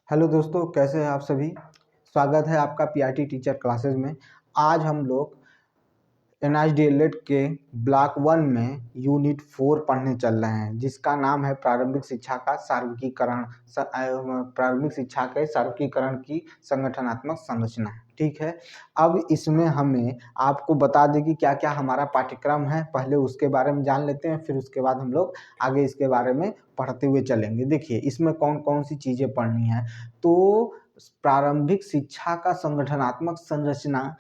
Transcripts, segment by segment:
Hello दोस्तों, कैसे हैं आप सभी। स्वागत है आपका पीआरटी टीचर क्लासेस में। आज हम लोग एनआईडीएलएड के ब्लॉक 1 में यूनिट 4 पढ़ने चल रहे हैं, जिसका नाम है प्रारंभिक शिक्षा का सार्वत्रिकीकरण। प्रारंभिक शिक्षा के सार्वत्रिकीकरण की संगठनात्मक संरचना। ठीक है, अब इसमें हमें आपको बता दें कि क्या क्या हमारा पाठ्यक्रम है। पहले उसके बारे में जान लेते हैं, फिर उसके बाद हम लोग आगे इसके बारे में पढ़ते हुए चलेंगे। देखिए, इसमें कौन कौन सी चीज़ें पढ़नी है। तो प्रारंभिक शिक्षा का संगठनात्मक संरचना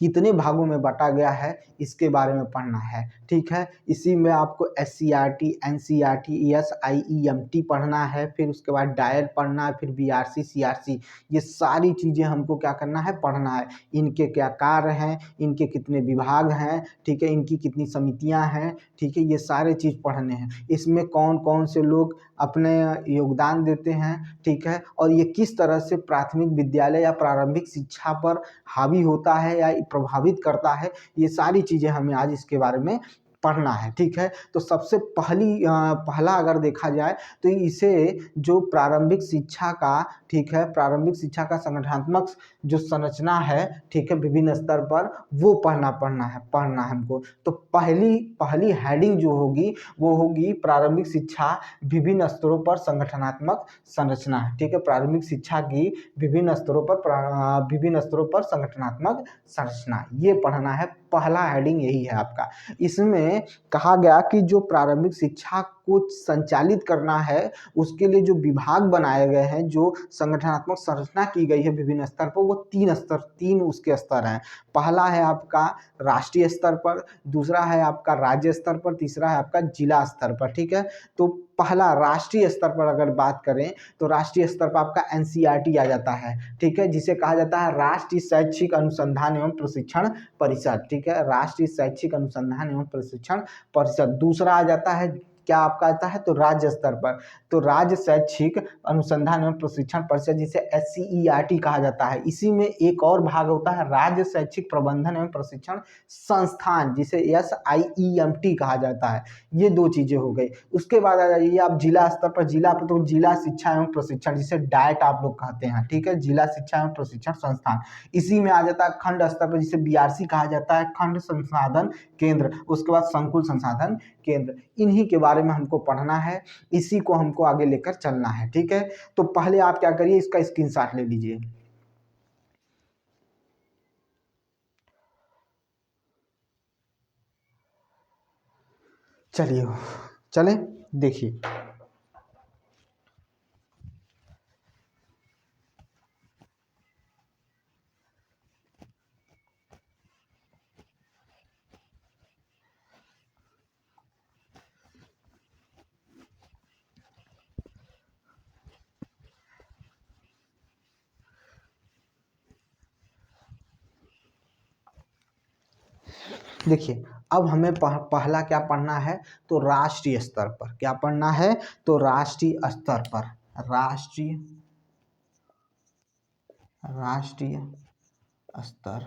कितने भागों में बांटा गया है, इसके बारे में पढ़ना है। ठीक है, इसी में आपको एससीईआरटी, एनसीईआरटी, एसआईईएमटी पढ़ना है, फिर उसके बाद डायट पढ़ना है, फिर बीआरसी, सीआरसी, ये सारी चीज़ें हमको क्या करना है, पढ़ना है। इनके क्या कार्य हैं, इनके कितने विभाग हैं, ठीक है, इनकी कितनी समितियां हैं, ठीक है, ये सारे चीज़ पढ़ने हैं। इसमें कौन कौन से लोग अपने योगदान देते हैं, ठीक है, और ये किस तरह से प्राथमिक विद्यालय या प्रारंभिक शिक्षा पर हावी होता है या प्रभावित करता है, ये सारी चीज़ें हमें आज इसके बारे में पढ़ना है। ठीक है, तो सबसे पहला अगर देखा जाए तो इसे जो प्रारंभिक शिक्षा का, ठीक है, प्रारंभिक शिक्षा का संगठनात्मक जो संरचना है, ठीक है, विभिन्न स्तर पर वो पढ़ना है हमको। तो पहली पहली हेडिंग जो होगी वो होगी प्रारंभिक शिक्षा विभिन्न स्तरों पर संगठनात्मक संरचना। ठीक है, प्रारंभिक शिक्षा की विभिन्न स्तरों पर संगठनात्मक संरचना, ये पढ़ना है। पहला हेडिंग यही है आपका। इसमें कहा गया कि जो प्रारंभिक शिक्षा को संचालित करना है, उसके लिए जो विभाग बनाए गए हैं, जो संगठनात्मक संरचना की गई है विभिन्न स्तर पर, वो तीन उसके स्तर हैं। पहला है आपका राष्ट्रीय स्तर पर, दूसरा है आपका राज्य स्तर पर, तीसरा है आपका जिला स्तर पर। ठीक है, तो पहला राष्ट्रीय स्तर पर अगर बात करें तो राष्ट्रीय स्तर पर आपका एनसीईआरटी आ जाता है। ठीक है, जिसे कहा जाता है राष्ट्रीय शैक्षिक अनुसंधान एवं प्रशिक्षण परिषद। ठीक है, राष्ट्रीय शैक्षिक अनुसंधान एवं प्रशिक्षण परिषद। दूसरा आ जाता है, क्या आपका आता है, तो राज्य स्तर पर, तो राज्य शैक्षिक अनुसंधान एवं प्रशिक्षण परिषद, जिसे एससीईआरटी कहा जाता है। इसी में एक और भाग होता है राज्य शैक्षिक प्रबंधन एवं प्रशिक्षण संस्थान, जिसे एसआईईएमटी कहा जाता है। ये दो चीजें हो गई। उसके बाद आ जाइए आप जिला स्तर पर। जिला पर तो जिला शिक्षा एवं प्रशिक्षण, जिसे डाइट आप लोग कहते हैं। ठीक है, जिला शिक्षा एवं प्रशिक्षण संस्थान। इसी में आ जाता है खंड स्तर पर, जिसे बीआरसी कहा जाता है, खंड संसाधन केंद्र। उसके बाद संकुल संसाधन केंद्र। इन्हीं के बारे में हमको पढ़ना है, इसी को हमको आगे लेकर चलना है। ठीक है, तो पहले आप क्या करिए, इसका स्क्रीनशॉट ले लीजिए। चलिए चलें, देखिए, देखिए, अब हमें पहला क्या पढ़ना है, तो राष्ट्रीय स्तर पर। क्या पढ़ना है, तो राष्ट्रीय स्तर पर, राष्ट्रीय राष्ट्रीय स्तर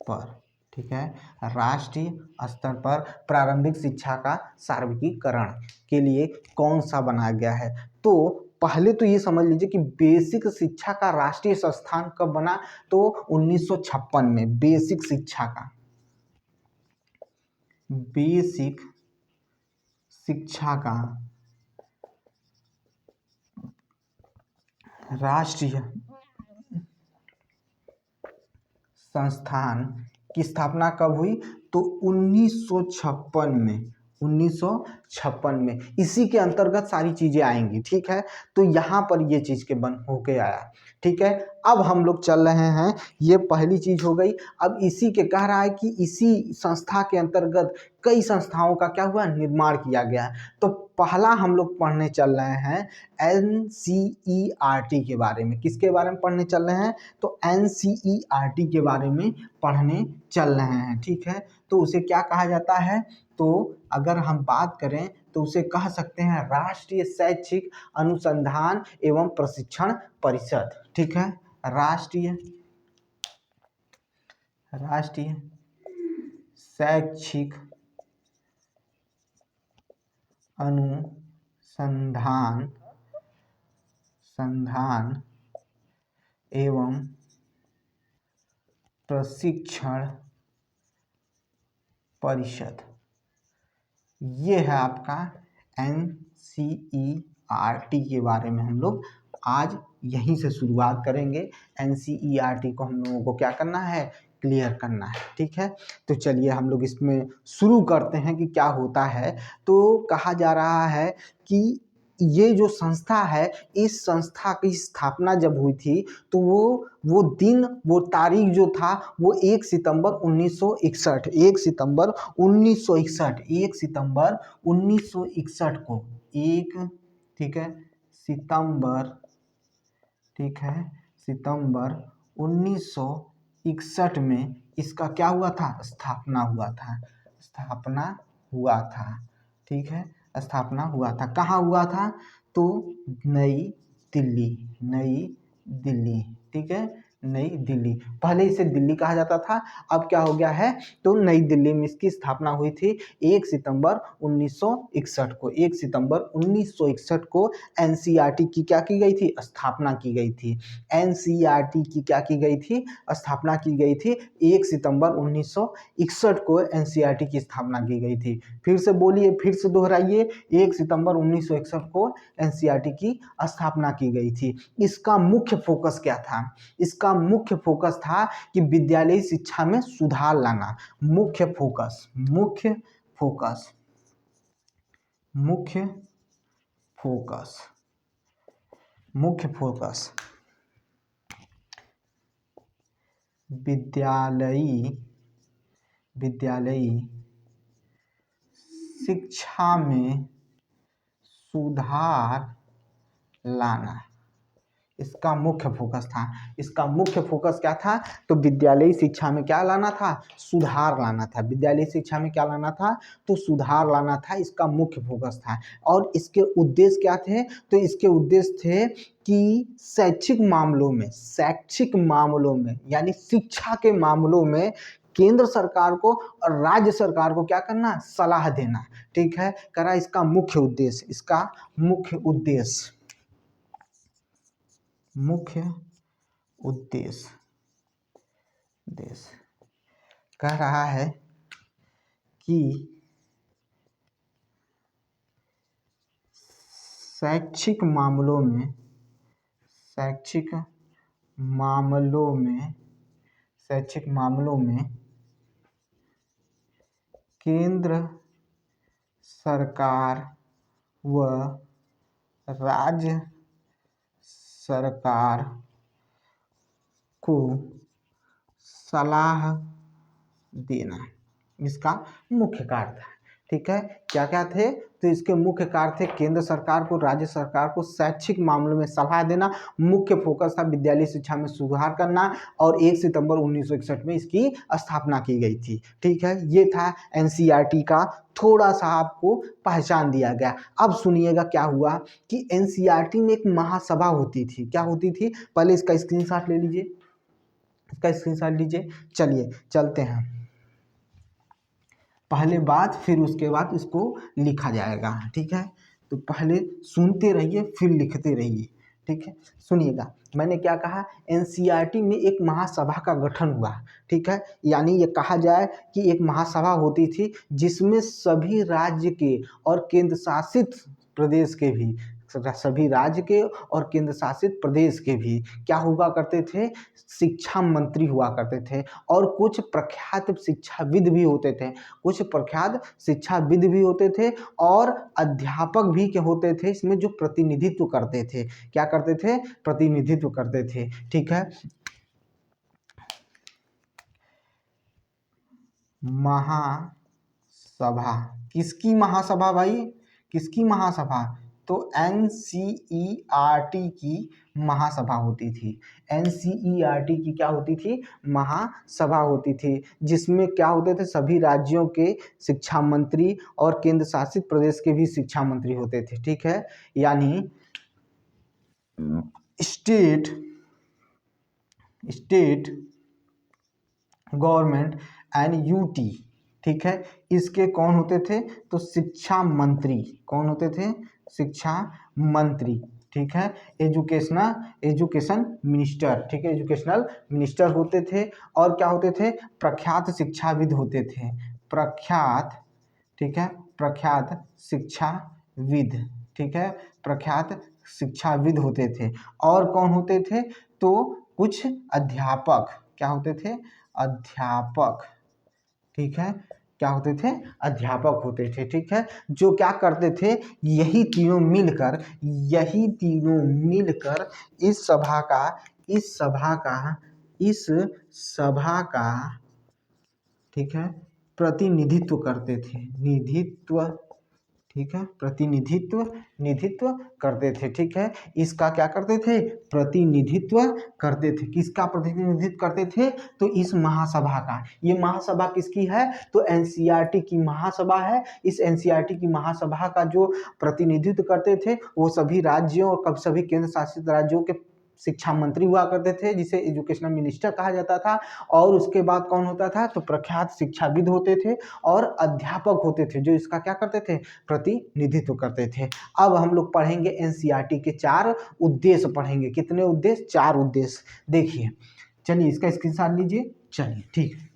पर। ठीक है, राष्ट्रीय स्तर पर प्रारंभिक शिक्षा का सार्वत्रिकीकरण के लिए कौन सा बनाया गया है। तो पहले तो ये समझ लीजिए कि बेसिक शिक्षा का राष्ट्रीय संस्थान कब बना, तो 1956 में बेसिक शिक्षा का, बेसिक शिक्षा का राष्ट्रीय संस्थान की स्थापना कब हुई, तो 1956 में। 1956 में, इसी के अंतर्गत सारी चीजें आएंगी। ठीक है, तो यहाँ पर ये चीज के बन होके आया। ठीक है, अब हम लोग चल रहे हैं, ये पहली चीज हो गई। अब इसी के कह रहा है कि इसी संस्था के अंतर्गत कई संस्थाओं का क्या हुआ, निर्माण किया गया है। तो पहला हम लोग पढ़ने चल रहे हैं एनसीईआरटी के बारे में। किसके बारे में पढ़ने चल रहे हैं, तो एनसीईआरटी के बारे में पढ़ने चल रहे हैं। ठीक है, तो उसे क्या कहा जाता है, तो अगर हम बात करें तो उसे कह सकते हैं राष्ट्रीय शैक्षिक अनुसंधान एवं प्रशिक्षण परिषद। ठीक है, राष्ट्रीय राष्ट्रीय शैक्षिक अनुसंधान एवं प्रशिक्षण परिषद। ये है आपका NCERT के बारे में हम लोग आज यहीं से शुरुआत करेंगे। NCERT को हम लोगों को क्या करना है, क्लियर करना है। ठीक है, तो चलिए हम लोग इसमें शुरू करते हैं कि क्या होता है। तो कहा जा रहा है कि ये जो संस्था है, इस संस्था की स्थापना जब हुई थी तो वो दिन, वो तारीख जो था वो 1 सितंबर 1961, 1 सितंबर 1961, 1 सितंबर 1961 को, 1, ठीक है, सितंबर, ठीक है, सितंबर 1961 में इसका क्या हुआ था, स्थापना हुआ था, स्थापना हुआ था। ठीक है, स्थापना हुआ था। कहाँ हुआ था, तो नई दिल्ली, नई दिल्ली। ठीक है, नई दिल्ली। पहले इसे दिल्ली कहा जाता था, अब क्या हो गया है, तो नई दिल्ली में इसकी स्थापना हुई थी 1 सितंबर 1961 को। 1 सितंबर 1961 को NCERT की क्या की गई थी, स्थापना की गई थी। NCERT की क्या की गई थी, स्थापना की गई थी। 1 सितंबर 1961 को NCERT की स्थापना की गई थी। फिर से बोलिए, फिर से दोहराइए, 1 सितंबर 1961 को NCERT की स्थापना की गई थी। इसका मुख्य फोकस क्या था, इसका मुख्य फोकस था कि विद्यालयी शिक्षा में सुधार लाना। मुख्य फोकस, मुख्य फोकस, मुख्य फोकस, मुख्य फोकस विद्यालयी शिक्षा में सुधार लाना, इसका मुख्य फोकस था। इसका मुख्य फोकस क्या था, तो विद्यालयी शिक्षा में क्या लाना था, सुधार लाना था। विद्यालयी शिक्षा में क्या लाना था, तो सुधार लाना था, इसका मुख्य फोकस था। और इसके उद्देश्य क्या थे, तो इसके उद्देश्य थे कि शैक्षिक मामलों में यानी शिक्षा के मामलों में केंद्र सरकार को और राज्य सरकार को क्या करना, सलाह देना। ठीक है, करा इसका मुख्य उद्देश्य, इसका मुख्य उद्देश्य, मुख्य उद्देश्य कह रहा है कि शैक्षिक मामलों में केंद्र सरकार व राज्य सरकार को सलाह देना, इसका मुख्य कार्य था। ठीक है, क्या क्या थे, तो इसके मुख्य कार्य थे केंद्र सरकार को, राज्य सरकार को शैक्षिक मामलों में सलाह देना। मुख्य फोकस था विद्यालय शिक्षा में सुधार करना, और 1 सितंबर 1961 में इसकी स्थापना की गई थी। ठीक है, ये था NCERT का, थोड़ा सा आपको पहचान दिया गया। अब सुनिएगा क्या हुआ कि NCERT में एक महासभा होती थी। क्या होती थी, पहले इसका स्क्रीनशॉट ले लीजिए, इसका स्क्रीनशॉट लीजिए। चलिए चलते हैं, पहले बात फिर उसके बाद इसको लिखा जाएगा। ठीक है, तो पहले सुनते रहिए फिर लिखते रहिए। ठीक है, सुनिएगा, मैंने क्या कहा, NCERT में एक महासभा का गठन हुआ। ठीक है, यानी ये कहा जाए कि एक महासभा होती थी जिसमें सभी राज्य के और केंद्र शासित प्रदेश के भी, सभी राज्य के और केंद्र शासित प्रदेश के भी क्या हुआ करते थे, शिक्षा मंत्री हुआ करते थे। और कुछ प्रख्यात शिक्षाविद भी होते थे, कुछ प्रख्यात शिक्षाविद भी होते थे, और अध्यापक भी क्या होते थे इसमें, जो प्रतिनिधित्व करते थे। क्या करते थे, प्रतिनिधित्व करते थे। ठीक है, महासभा, किसकी महासभा भाई, किसकी महासभा, तो NCERT की महासभा होती थी। NCERT की क्या होती थी, महासभा होती थी, जिसमें क्या होते थे, सभी राज्यों के शिक्षा मंत्री और केंद्र शासित प्रदेश के भी शिक्षा मंत्री होते थे। ठीक है, यानी स्टेट गवर्नमेंट एंड UT। ठीक है, इसके कौन होते थे, तो शिक्षा मंत्री। कौन होते थे, शिक्षा मंत्री। ठीक है, एजुकेशन मिनिस्टर, ठीक है, एजुकेशनल मिनिस्टर होते थे। और क्या होते थे, प्रख्यात शिक्षाविद होते थे, प्रख्यात, ठीक है, प्रख्यात शिक्षाविद, ठीक है, प्रख्यात शिक्षाविद होते थे। और कौन होते थे, तो कुछ अध्यापक, क्या होते थे, अध्यापक, ठीक है, क्या होते थे, अध्यापक होते थे, ठीक है, जो क्या करते थे, यही तीनों मिलकर, यही तीनों मिलकर इस सभा का, इस सभा का, इस सभा का, ठीक है, प्रतिनिधित्व करते थे, निधित्व, ठीक है, निधित्व करते थे, ठीक है, इसका क्या करते थे, प्रतिनिधित्व करते थे। किसका प्रतिनिधित्व करते थे, तो इस महासभा का। ये महासभा किसकी है, तो एनसीईआरटी की महासभा है। इस एनसीईआरटी की महासभा का जो प्रतिनिधित्व करते थे वो सभी राज्यों और सभी केंद्र शासित राज्यों के शिक्षा मंत्री हुआ करते थे, जिसे एजुकेशनल मिनिस्टर कहा जाता था। और उसके बाद कौन होता था, तो प्रख्यात शिक्षाविद होते थे और अध्यापक होते थे, जो इसका क्या करते थे, प्रतिनिधित्व करते थे। अब हम लोग पढ़ेंगे एनसीईआरटी के 4 उद्देश्य पढ़ेंगे। कितने उद्देश्य, 4 उद्देश्य। देखिए, चलिए इसका स्क्रीनशॉट लीजिए, चलिए ठीक है।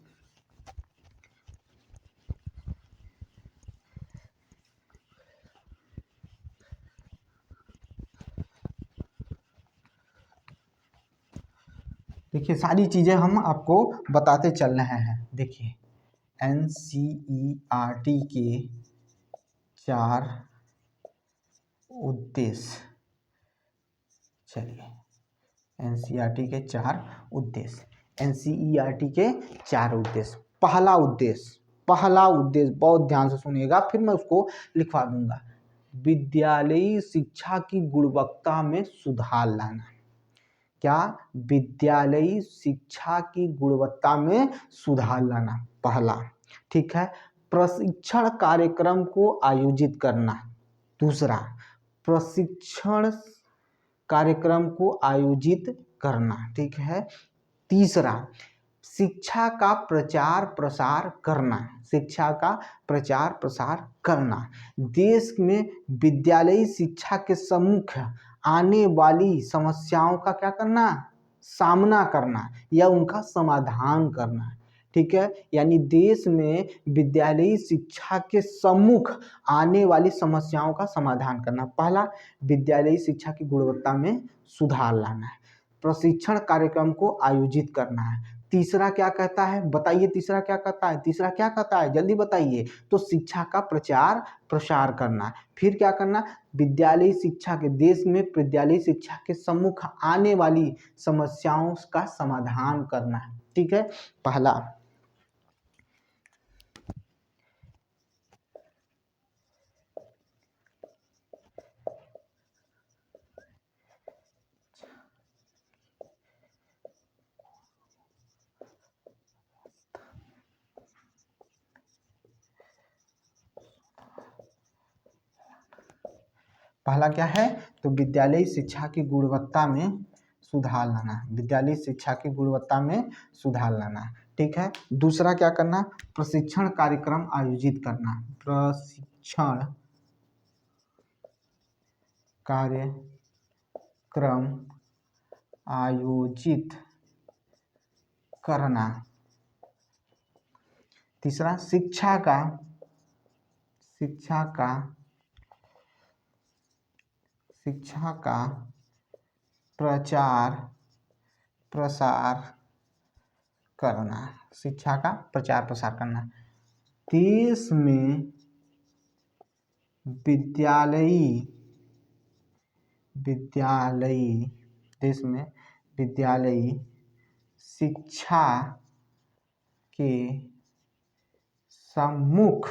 देखिए सारी चीजें हम आपको बताते चल रहे हैं। देखिए एनसीईआरटी के 4 उद्देश्य, चलिए एनसीईआरटी के 4 उद्देश्य, एनसीईआरटी के 4 उद्देश्य। पहला उद्देश्य बहुत ध्यान से सुनिएगा, फिर मैं उसको लिखवा दूंगा। विद्यालयी शिक्षा की गुणवत्ता में सुधार लाना। क्या, विद्यालयी शिक्षा की गुणवत्ता में सुधार लाना, पहला, ठीक है। प्रशिक्षण कार्यक्रम को आयोजित करना, दूसरा, प्रशिक्षण कार्यक्रम को आयोजित करना, ठीक है। तीसरा, शिक्षा का प्रचार प्रसार करना, शिक्षा का प्रचार प्रसार करना। देश में विद्यालयी शिक्षा के सम्मुख आने वाली समस्याओं का क्या करना, सामना करना या उनका समाधान करना, ठीक है। यानी देश में विद्यालयी शिक्षा के सम्मुख आने वाली समस्याओं का समाधान करना। पहला, विद्यालयी शिक्षा की गुणवत्ता में सुधार लाना है। प्रशिक्षण कार्यक्रम को आयोजित करना है। तीसरा क्या कहता है, बताइए तीसरा क्या कहता है, तीसरा क्या कहता है, जल्दी बताइए। तो शिक्षा का प्रचार प्रसार करना। फिर क्या करना, विद्यालयी शिक्षा के, देश में विद्यालयी शिक्षा के सम्मुख आने वाली समस्याओं का समाधान करना है, ठीक है, पहला। पहला क्या है, तो विद्यालयी शिक्षा की गुणवत्ता में सुधार लाना, विद्यालयी शिक्षा की गुणवत्ता में सुधार लाना, ठीक है। दूसरा क्या करना, प्रशिक्षण कार्यक्रम आयोजित करना, प्रशिक्षण कार्यक्रम आयोजित करना। तीसरा, शिक्षा का प्रचार प्रसार करना, शिक्षा का प्रचार प्रसार करना। देश में विद्यालयी शिक्षा के सम्मुख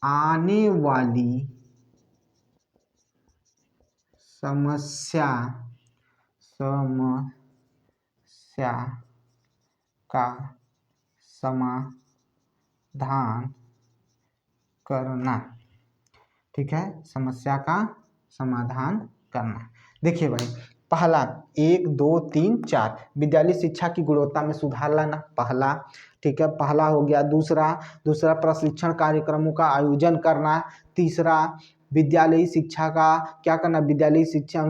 आने वाली समस्या का समाधान करना, ठीक है, समस्या का समाधान करना। देखिए भाई, पहला 1 2 3 4, विद्यालय शिक्षा की गुणवत्ता में सुधार लाना, पहला, ठीक है, पहला हो गया। दूसरा प्रशिक्षण कार्यक्रमों का आयोजन करना। तीसरा, विद्यालयी शिक्षा का क्या करना, विद्यालयी शिक्षा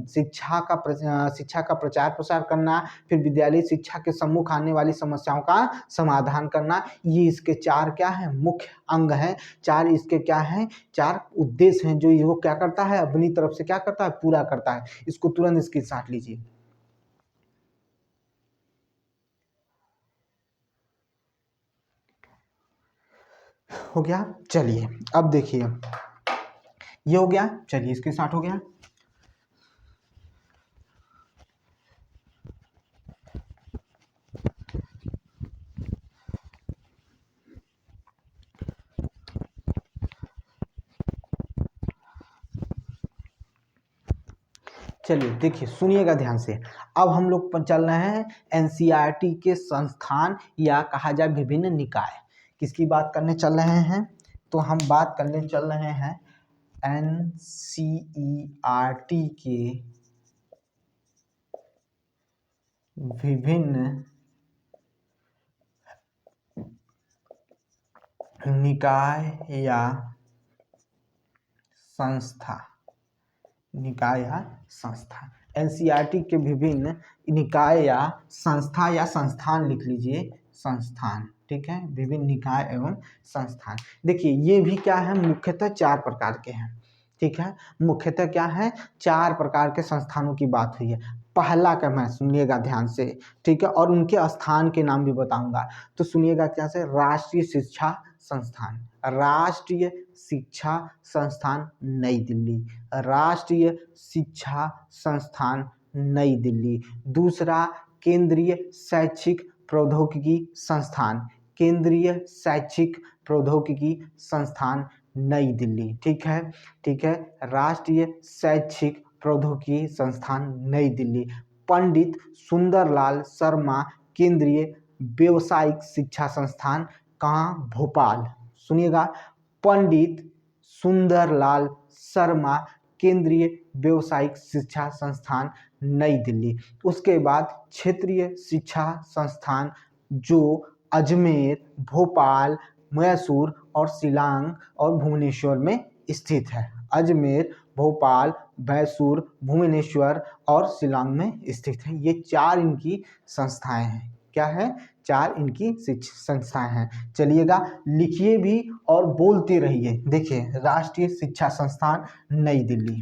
शिक्षा का प्रचार प्रसार करना, फिर विद्यालयी शिक्षा के सम्मुख आने वाली समस्याओं का समाधान करना। ये इसके चार क्या है, मुख्य अंग हैं। चार इसके क्या हैं, चार उद्देश्य हैं जो वो क्या करता है, अपनी तरफ से क्या करता है, पूरा करता है। इसको तुरंत स्क्रीनशॉट लीजिए। हो गया, चलिए अब देखिए, ये हो गया, चलिए स्क्रीनशॉट हो गया। चलिए देखिए, सुनिएगा ध्यान से। अब हम लोग चल रहे हैं एनसीईआरटी के संस्थान या कहा जाए विभिन्न निकाय। किसकी बात करने चल रहे हैं, तो हम बात करने चल रहे हैं एनसीईआरटी के विभिन्न निकाय या संस्था, निकाय या संस्था। एनसीईआरटी के विभिन्न निकाय या संस्था या संस्थान लिख लीजिए, संस्थान, ठीक है, विभिन्न निकाय एवं संस्थान। देखिए ये भी क्या है, मुख्यतः चार प्रकार के हैं, ठीक है, मुख्यतः क्या है, चार प्रकार के संस्थानों की बात हुई है। पहला का मैं सुनिएगा ध्यान से, ठीक है, और उनके स्थान के नाम भी बताऊंगा। तो सुनिएगा क्या से, राष्ट्रीय शिक्षा संस्थान, राष्ट्रीय शिक्षा संस्थान नई दिल्ली, राष्ट्रीय शिक्षा संस्थान नई दिल्ली। दूसरा, केंद्रीय शैक्षिक प्रौद्योगिकी संस्थान, केंद्रीय शैक्षिक प्रौद्योगिकी संस्थान नई दिल्ली, ठीक है, ठीक है, राष्ट्रीय शैक्षिक प्रौद्योगिकी संस्थान नई दिल्ली। पंडित सुंदरलाल शर्मा केंद्रीय व्यावसायिक शिक्षा संस्थान, कहाँ, भोपाल। सुनिएगा, पंडित सुंदरलाल शर्मा केंद्रीय व्यावसायिक शिक्षा संस्थान नई दिल्ली। उसके बाद क्षेत्रीय शिक्षा संस्थान जो अजमेर, भोपाल, मैसूर और शिलांग और भुवनेश्वर में स्थित है। अजमेर, भोपाल, मैसूर, भुवनेश्वर और शिलांग में स्थित है। ये चार इनकी संस्थाएं हैं। क्या है, चार इनकी संस्थाएं हैं। चलिएगा, लिखिए भी और बोलते रहिए। देखिए, राष्ट्रीय शिक्षा संस्थान नई दिल्ली,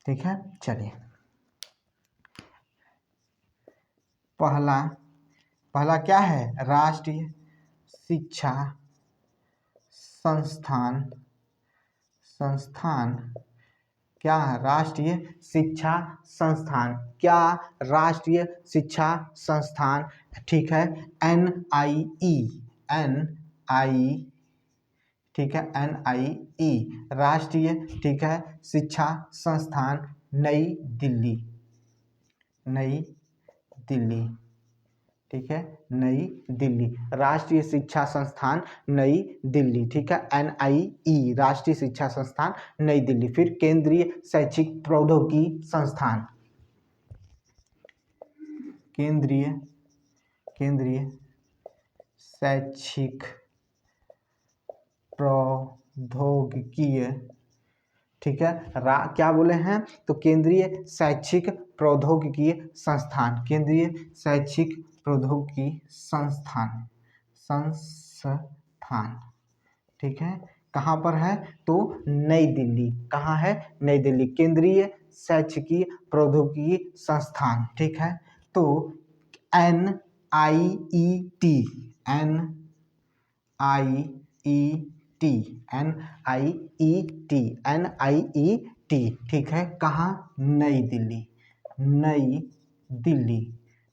ठीक है। चलिए, पहला क्या है, राष्ट्रीय शिक्षा संस्थान क्या है, राष्ट्रीय शिक्षा संस्थान, क्या, राष्ट्रीय शिक्षा संस्थान, ठीक है, NIE, ठीक है, NIE, राष्ट्रीय, ठीक है, शिक्षा संस्थान नई दिल्ली, नई दिल्ली, ठीक है, नई दिल्ली, राष्ट्रीय शिक्षा संस्थान नई दिल्ली, ठीक है, NIE, राष्ट्रीय शिक्षा संस्थान नई दिल्ली। फिर केंद्रीय शैक्षिक प्रौद्योगिकी संस्थान, केंद्रीय शैक्षिक प्रौद्योगिकी, ठीक है, क्या बोले हैं, तो केंद्रीय शैक्षिक प्रौद्योगिकी संस्थान, केंद्रीय शैक्षिक प्रौद्योगिकी संस्थान, ठीक है, कहाँ पर है, तो नई दिल्ली, कहाँ है, नई दिल्ली, केंद्रीय शैक्षिकीय प्रौद्योगिकी संस्थान, ठीक है। तो NIET, NIET, ठीक है, कहाँ, नई दिल्ली, नई दिल्ली।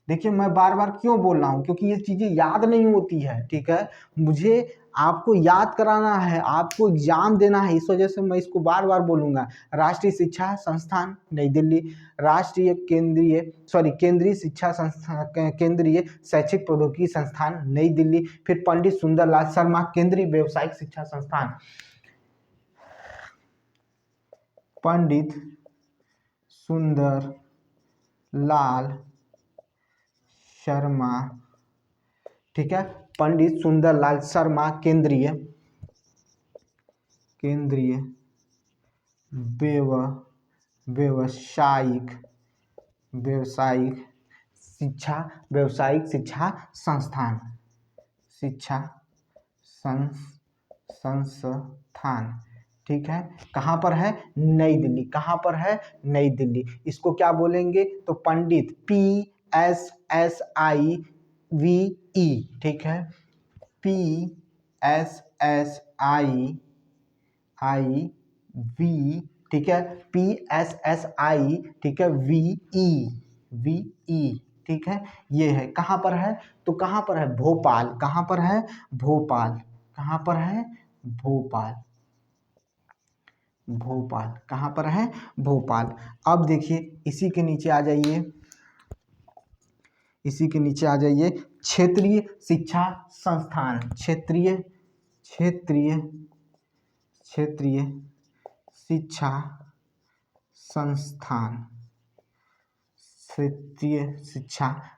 देखिए, मैं बार बार क्यों बोल रहा हूँ, क्योंकि ये चीज़ें याद नहीं होती है, ठीक है, मुझे आपको याद कराना है, आपको एग्जाम देना है, इस वजह से मैं इसको बार बार बोलूँगा। राष्ट्रीय शिक्षा संस्थान नई दिल्ली, केंद्रीय शिक्षा संस्थान, केंद्रीय शैक्षिक प्रौद्योगिकी संस्थान नई दिल्ली। फिर पंडित सुंदरलाल शर्मा केंद्रीय व्यावसायिक शिक्षा संस्थान, पंडित सुंदरलाल शर्मा, ठीक है, पंडित सुंदरलाल शर्मा केंद्रीय व्यावसायिक शिक्षा संस्थान, ठीक है, कहाँ पर है? नई दिल्ली। कहाँ पर है? नई दिल्ली। इसको क्या बोलेंगे? तो पंडित PSSIVE, ठीक है, PSSIVE, ठीक है, PSSI, ठीक है, VE, ठीक है, ये है। कहाँ पर है? तो कहाँ पर है? भोपाल। कहाँ पर है? भोपाल। कहाँ पर है? भोपाल। कहाँ पर है? भोपाल। अब देखिए इसी के नीचे आ जाइए, क्षेत्रीय शिक्षा संस्थान, क्षेत्रीय शिक्षा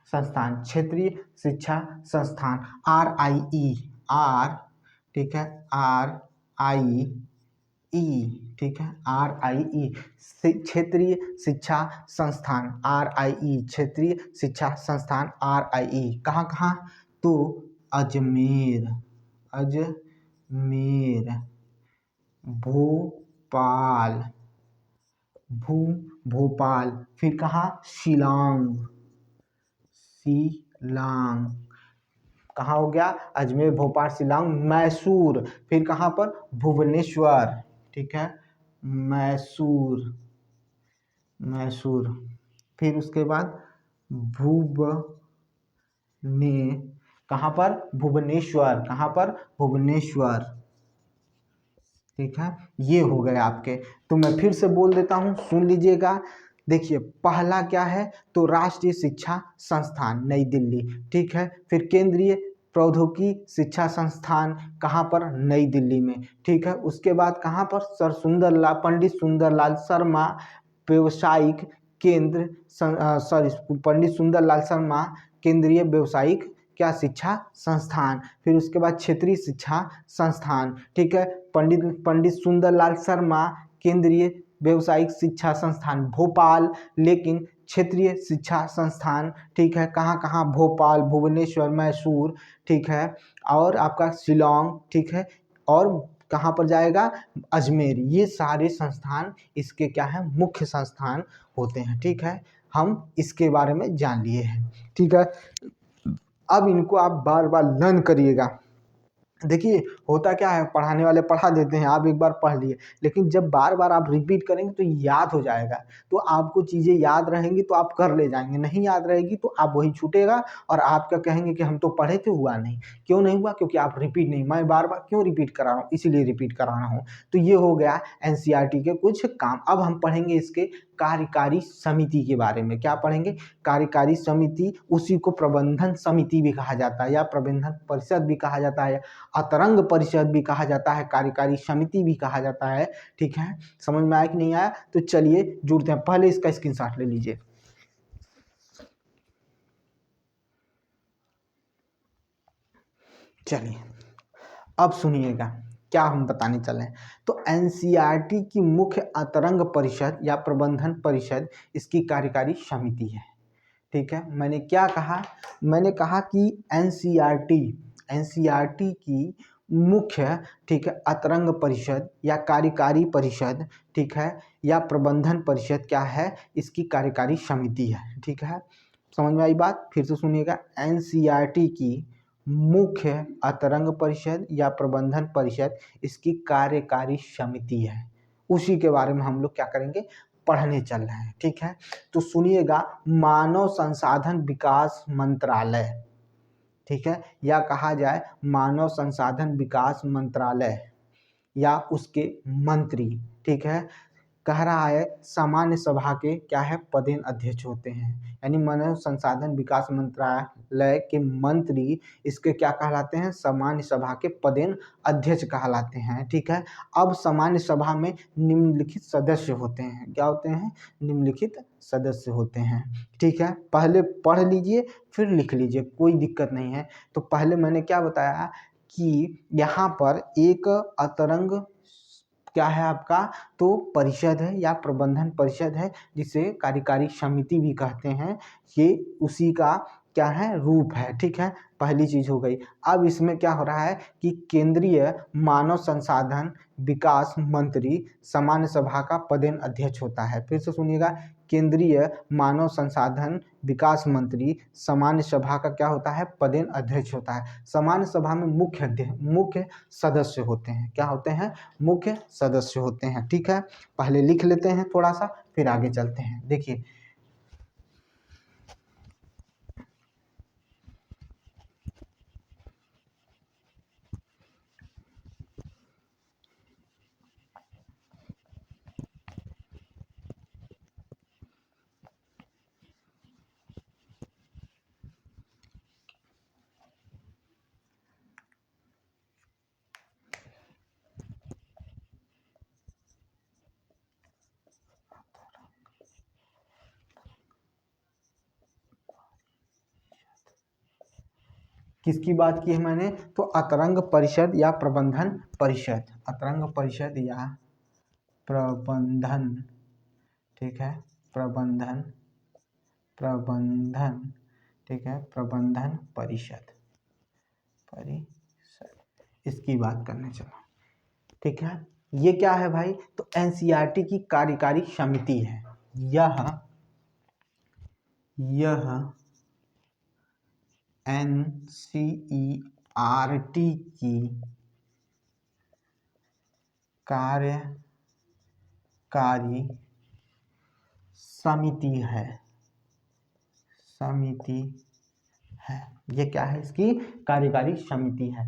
संस्थान, क्षेत्रीय शिक्षा संस्थान, RIE, ठीक है, RIE, ठीक है, RIE, क्षेत्रीय शिक्षा संस्थान, RIE, क्षेत्रीय शिक्षा संस्थान, RIE, कहाँ? तो अजमेर, भोपाल, फिर कहाँ? शिलांग, कहाँ हो गया? अजमेर, भोपाल, शिलांग, मैसूर, फिर कहाँ पर? भुवनेश्वर, ठीक है, मैसूर, फिर उसके बाद कहाँ पर? भुवनेश्वर। कहाँ पर? भुवनेश्वर, ठीक है, ये हो गए आपके। तो मैं फिर से बोल देता हूँ, सुन लीजिएगा। देखिए पहला क्या है? तो राष्ट्रीय शिक्षा संस्थान नई दिल्ली, ठीक है, फिर केंद्रीय प्रौद्योगिकी शिक्षा संस्थान, कहाँ पर? नई दिल्ली में, ठीक है। उसके बाद कहाँ पर? पंडित सुंदरलाल शर्मा व्यावसायिक केंद्र, पंडित सुंदरलाल शर्मा केंद्रीय व्यावसायिक क्या शिक्षा संस्थान, फिर उसके बाद क्षेत्रीय शिक्षा संस्थान, ठीक है, पंडित सुंदरलाल शर्मा केंद्रीय व्यावसायिक शिक्षा संस्थान भोपाल, लेकिन क्षेत्रीय शिक्षा संस्थान, ठीक है, कहाँ? भोपाल, भुवनेश्वर, मैसूर, ठीक है, और आपका शिलांग, ठीक है, और कहाँ पर जाएगा? अजमेर। ये सारे संस्थान इसके क्या है? मुख्य संस्थान होते हैं, ठीक है, हम इसके बारे में जान लिए हैं, ठीक है। अब इनको आप बार बार लर्न करिएगा। देखिए होता क्या है, पढ़ाने वाले पढ़ा देते हैं, आप एक बार पढ़ लिए, लेकिन जब बार बार आप रिपीट करेंगे तो याद हो जाएगा। तो आपको चीज़ें याद रहेंगी तो आप कर ले जाएंगे, नहीं याद रहेगी तो आप वही छूटेगा और आप क्या कहेंगे कि हम तो पढ़े थे, हुआ नहीं। क्यों नहीं हुआ? क्योंकि आप रिपीट नहीं, मैं बार बार क्यों रिपीट करा रहा हूँ? इसीलिए रिपीट करा रहा हूँ। तो ये हो गया NCERT के कुछ काम। अब हम पढ़ेंगे इसके कार्यकारी समिति के बारे में। क्या पढ़ेंगे? कार्यकारी समिति, उसी को प्रबंधन समिति भी कहा जाता है या प्रबंधन परिषद भी कहा जाता है, अतरंग परिषद भी कहा जाता है, कार्यकारी समिति भी कहा जाता है, ठीक है। समझ में आया कि नहीं आया? तो चलिए जुड़ते हैं। पहले इसका स्क्रीनशॉट ले लीजिए। चलिए अब सुनिएगा क्या हम बताने चले हैं। तो NCERT की मुख्य अतरंग परिषद या प्रबंधन परिषद इसकी कार्यकारी समिति है, ठीक है। मैंने क्या कहा? मैंने कहा कि NCERT की मुख्य, ठीक है, अतरंग परिषद या कार्यकारी परिषद, ठीक है, या प्रबंधन परिषद क्या है? इसकी कार्यकारी समिति है, ठीक है। समझ में आई बात? फिर से सुनिएगा। NCERT की मुख्य अतरंग परिषद या प्रबंधन परिषद इसकी कार्यकारी समिति है, उसी के बारे में हम लोग क्या करेंगे? पढ़ने चल रहे हैं, ठीक है। तो सुनिएगा, मानव संसाधन विकास मंत्रालय, ठीक है, या कहा जाए मानव संसाधन विकास मंत्रालय या उसके मंत्री, ठीक है, कह रहा है सामान्य सभा के क्या है पदेन अध्यक्ष होते हैं, यानी मानव संसाधन विकास मंत्रालय के मंत्री इसके क्या कहलाते हैं, सामान्य सभा के पदेन अध्यक्ष कहलाते हैं। ठीक है, अब सामान्य सभा में निम्नलिखित सदस्य होते हैं, क्या होते हैं, निम्नलिखित सदस्य होते हैं। ठीक है, पहले पढ़ लीजिए फिर लिख लीजिए, कोई दिक्कत नहीं है। तो पहले मैंने क्या बताया कि यहाँ पर एक अतरंग क्या है आपका, तो परिषद है या प्रबंधन परिषद है, जिसे कार्यकारी समिति भी कहते हैं, ये उसी का क्या है रूप है। ठीक है, पहली चीज हो गई। अब इसमें क्या हो रहा है कि केंद्रीय मानव संसाधन विकास मंत्री सामान्य सभा का पदेन अध्यक्ष होता है। फिर से सुनिएगा, केंद्रीय मानव संसाधन विकास मंत्री सामान्य सभा का क्या होता है, पदेन अध्यक्ष होता है। सामान्य सभा में मुख्य सदस्य होते हैं, क्या होते हैं, मुख्य सदस्य होते हैं। ठीक है, पहले लिख लेते हैं थोड़ा सा फिर आगे चलते हैं। देखिए किसकी बात की है मैंने, तो अतरंग परिषद या प्रबंधन परिषद, अतरंग परिषद या प्रबंधन, ठीक है, प्रबंधन प्रबंधन ठीक है, प्रबंधन परिषद इसकी बात करने चलो। ठीक है, ये क्या है भाई, तो एनसीईआरटी की कार्यकारी समिति है। यह एनसीईआरटी की कार्यकारी समिति है, ये क्या है, इसकी कार्यकारी समिति है।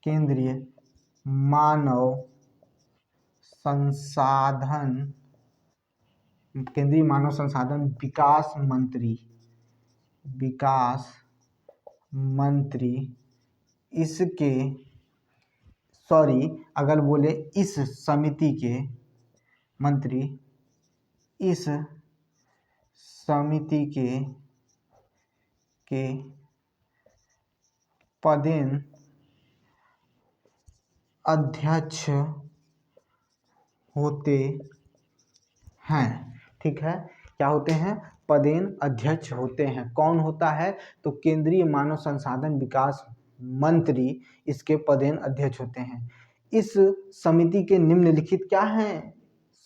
केंद्रीय मानव संसाधन विकास मंत्री इसके अगर बोले इस समिति के मंत्री, इस समिति के पदेन अध्यक्ष होते हैं। ठीक है, क्या होते हैं, पदेन अध्यक्ष होते हैं। कौन होता है, तो केंद्रीय मानव संसाधन विकास मंत्री इसके पदेन अध्यक्ष होते हैं। इस समिति के निम्नलिखित क्या हैं,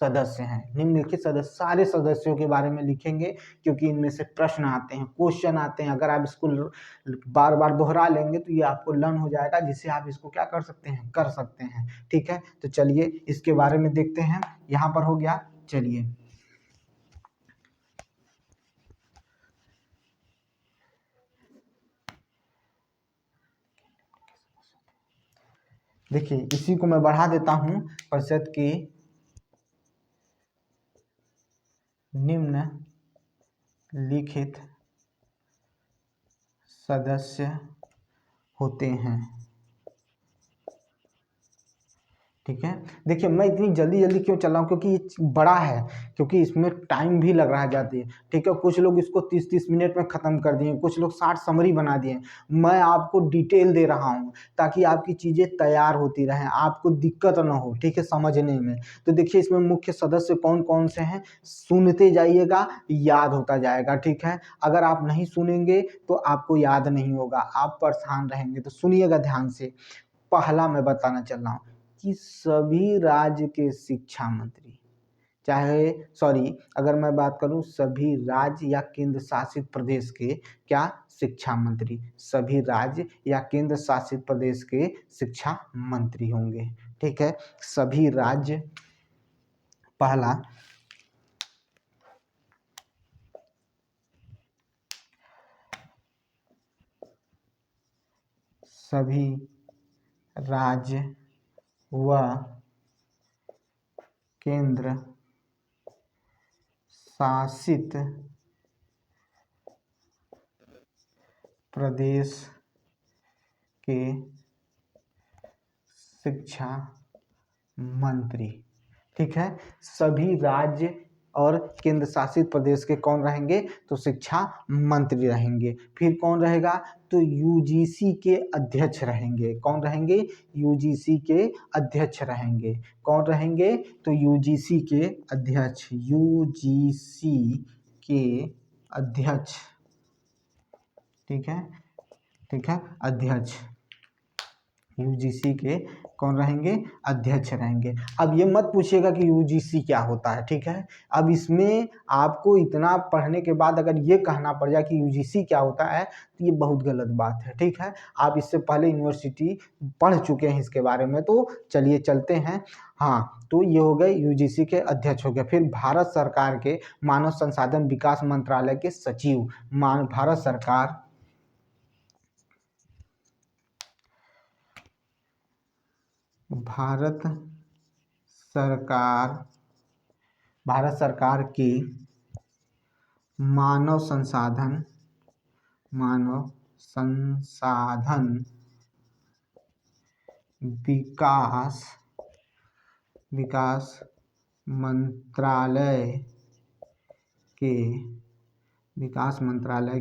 सदस्य हैं। निम्नलिखित सदस्य, सारे सदस्यों के बारे में लिखेंगे क्योंकि इनमें से प्रश्न आते हैं, क्वेश्चन आते हैं। अगर आप इसको बार बार दोहरा लेंगे तो ये आपको लर्न हो जाएगा, जिससे आप इसको क्या कर सकते हैं, कर सकते हैं। ठीक है, तो चलिए इसके बारे में देखते हैं। यहाँ पर हो गया, चलिए देखिए, इसी को मैं बढ़ा देता हूं। परिषद के निम्न लिखित सदस्य होते हैं। ठीक है, देखिए मैं इतनी जल्दी जल्दी क्यों चल रहा हूँ, क्योंकि ये बड़ा है, क्योंकि इसमें टाइम भी लग रहा जाती है। ठीक है, कुछ लोग इसको 30-30 मिनट में ख़त्म कर दिए, कुछ लोग 60 समरी बना दिए। मैं आपको डिटेल दे रहा हूँ ताकि आपकी चीज़ें तैयार होती रहें, आपको दिक्कत ना हो। ठीक है, समझने में। तो देखिए इसमें मुख्य सदस्य कौन कौन से हैं, सुनते जाइएगा, याद होता जाएगा। ठीक है, अगर आप नहीं सुनेंगे तो आपको याद नहीं होगा, आप परेशान रहेंगे। तो सुनिएगा ध्यान से। पहला मैं बताना चल रहा हूँ कि सभी राज्य के शिक्षा मंत्री, अगर मैं बात करूं सभी राज्य या केंद्र शासित प्रदेश के क्या शिक्षा मंत्री, सभी राज्य या केंद्र शासित प्रदेश के शिक्षा मंत्री होंगे। ठीक है, सभी राज्य, पहला सभी राज्य व केंद्र शासित प्रदेश के शिक्षा मंत्री। ठीक है, सभी राज्य और केंद्र शासित प्रदेश के कौन रहेंगे? तो शिक्षा मंत्री रहेंगे। फिर कौन रहेगा? तो यूजीसी के अध्यक्ष रहेंगे। कौन रहेंगे? यूजीसी के अध्यक्ष रहेंगे। कौन रहेंगे? तो यूजीसी के अध्यक्ष, यूजीसी के अध्यक्ष। ठीक है, ठीक है, अध्यक्ष यूजीसी के कौन रहेंगे? अध्यक्ष रहेंगे। अब ये मत पूछिएगा कि यूजीसी क्या होता है। ठीक है, अब इसमें आपको इतना पढ़ने के बाद अगर ये कहना पड़ जाए कि यूजीसी क्या होता है तो ये बहुत गलत बात है। ठीक है, आप इससे पहले यूनिवर्सिटी पढ़ चुके हैं इसके बारे में। तो चलिए चलते हैं। हाँ, तो ये हो गए यूजीसी के अध्यक्ष हो गए। फिर भारत सरकार के मानव संसाधन विकास मंत्रालय के सचिव। भारत सरकार की मानव संसाधन विकास मंत्रालय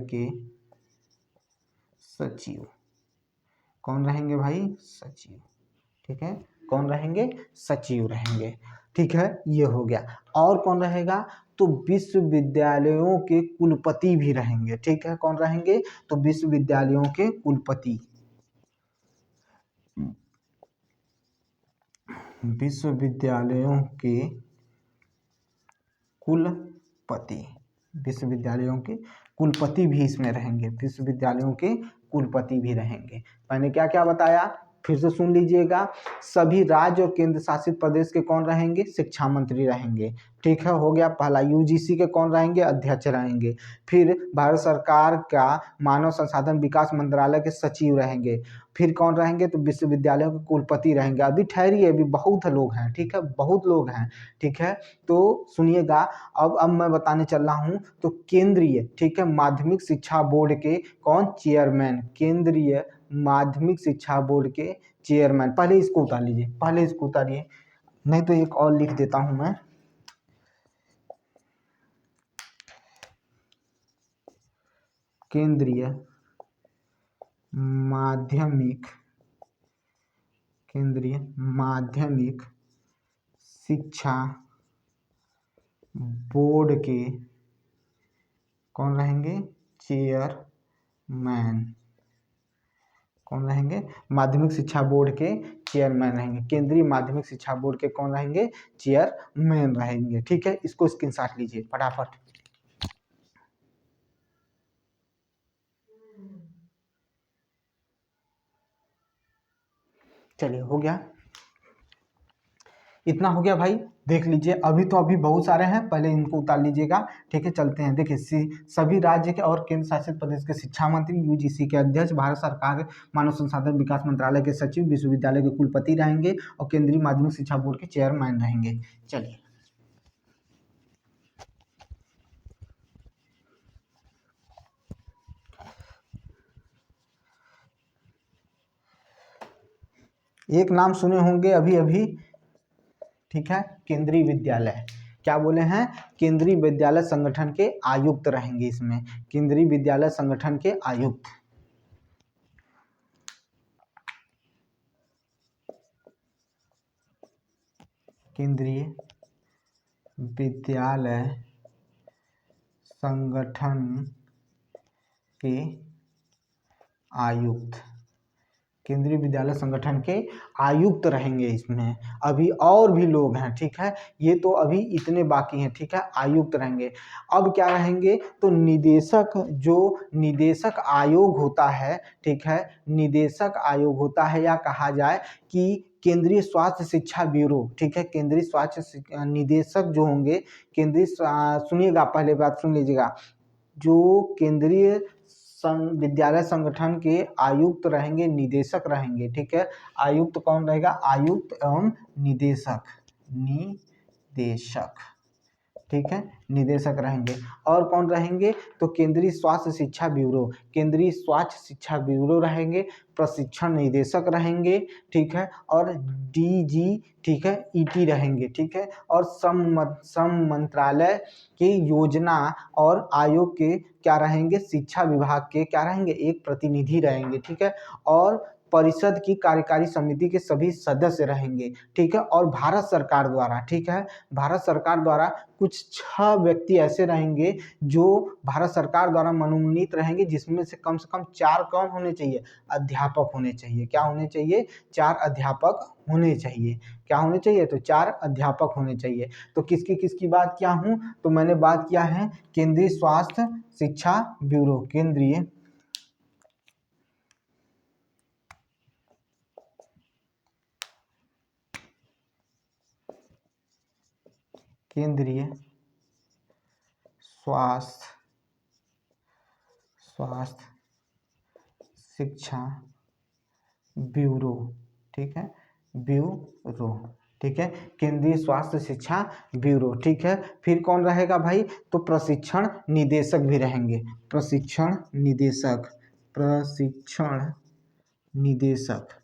के सचिव। कौन रहेंगे भाई? सचिव। ठीक है, कौन रहेंगे? सचिव रहेंगे। ठीक है, ये हो गया। और कौन रहेगा? तो विश्वविद्यालयों के कुलपति भी रहेंगे। ठीक है, कौन रहेंगे? तो विश्वविद्यालयों के कुलपति। विश्वविद्यालयों के कुलपति भी इसमें रहेंगे। विश्वविद्यालयों के कुलपति भी रहेंगे। मैंने क्या क्या बताया? फिर से सुन लीजिएगा। सभी राज्य और केंद्र शासित प्रदेश के कौन रहेंगे? शिक्षा मंत्री रहेंगे। ठीक है, हो गया पहला। यूजीसी के कौन रहेंगे? अध्यक्ष रहेंगे। फिर भारत सरकार का मानव संसाधन विकास मंत्रालय के सचिव रहेंगे। फिर कौन रहेंगे? तो विश्वविद्यालयों के कुलपति रहेंगे। अभी ठहरिए, अभी बहुत लोग हैं। ठीक है, बहुत लोग हैं। ठीक है, तो सुनिएगा। अब मैं बताने चल रहा हूँ। तो केंद्रीय, ठीक है, माध्यमिक शिक्षा बोर्ड के कौन? चेयरमैन। केंद्रीय माध्यमिक शिक्षा बोर्ड के चेयरमैन। पहले इसको उतारिए, नहीं तो एक और लिख देता हूं मैं। केंद्रीय माध्यमिक शिक्षा बोर्ड के कौन रहेंगे? चेयरमैन। कौन रहेंगे? माध्यमिक शिक्षा बोर्ड के चेयरमैन रहेंगे। केंद्रीय माध्यमिक शिक्षा बोर्ड के कौन रहेंगे? चेयरमैन रहेंगे। ठीक है, इसको स्क्रीनशॉट लीजिए फटाफट। चलिए, हो गया, इतना हो गया भाई। देख लीजिए, अभी बहुत सारे हैं, पहले इनको उतार लीजिएगा। ठीक है, चलते हैं। देखिए, सभी राज्य के और केंद्र शासित प्रदेश के शिक्षा मंत्री, यूजीसी के अध्यक्ष, भारत सरकार मानव संसाधन विकास मंत्रालय के सचिव, विश्वविद्यालय के कुलपति रहेंगे और केंद्रीय माध्यमिक शिक्षा बोर्ड के चेयरमैन रहेंगे। चलिए, एक नाम सुने होंगे अभी। ठीक है, केंद्रीय विद्यालय। क्या बोले हैं? केंद्रीय विद्यालय संगठन के आयुक्त रहेंगे इसमें। केंद्रीय विद्यालय संगठन के आयुक्त। केंद्रीय विद्यालय संगठन के आयुक्त। केंद्रीय विद्यालय संगठन के आयुक्त रहेंगे इसमें। अभी और भी लोग हैं। ठीक है, ये तो अभी इतने बाकी हैं। ठीक है, आयुक्त रहेंगे। अब क्या रहेंगे? तो निदेशक, जो निदेशक आयोग होता है, ठीक है, निदेशक आयोग होता है, या कहा जाए कि केंद्रीय स्वास्थ्य शिक्षा ब्यूरो। ठीक है, केंद्रीय स्वास्थ्य निदेशक जो होंगे, केंद्रीय, सुनिएगा, पहले बात सुन लीजिएगा। जो केंद्रीय विद्यालय संगठन के आयुक्त रहेंगे, निदेशक रहेंगे। ठीक है, आयुक्त कौन रहेगा? आयुक्त एवं निदेशक, निदेशक। ठीक है, निदेशक रहेंगे। और कौन रहेंगे? तो केंद्रीय स्वास्थ्य शिक्षा ब्यूरो, केंद्रीय स्वास्थ्य शिक्षा ब्यूरो रहेंगे, प्रशिक्षण निदेशक रहेंगे। ठीक है, और डीजी, ठीक है, ईटी रहेंगे। ठीक है, और श्रम मंत्रालय के योजना और आयोग के क्या रहेंगे? शिक्षा विभाग के क्या रहेंगे? एक प्रतिनिधि रहेंगे। ठीक है, और परिषद की कार्यकारी समिति के सभी सदस्य रहेंगे। ठीक है, और भारत सरकार द्वारा, ठीक है, भारत सरकार द्वारा कुछ 6 व्यक्ति ऐसे रहेंगे जो भारत सरकार द्वारा मनोनीत रहेंगे, जिसमें से कम 4 कौन होने चाहिए? अध्यापक होने चाहिए। क्या होने चाहिए? 4 अध्यापक होने चाहिए। क्या होने चाहिए? तो 4 अध्यापक होने चाहिए। तो किसकी किसकी बात किया हूँ? तो मैंने बात किया है केंद्रीय स्वास्थ्य शिक्षा ब्यूरो, केंद्रीय स्वास्थ्य शिक्षा ब्यूरो। ठीक है, ब्यूरो। ठीक है, केंद्रीय स्वास्थ्य शिक्षा ब्यूरो। ठीक है, फिर कौन रहेगा भाई? तो प्रशिक्षण निदेशक भी रहेंगे, प्रशिक्षण निदेशक, प्रशिक्षण निदेशक,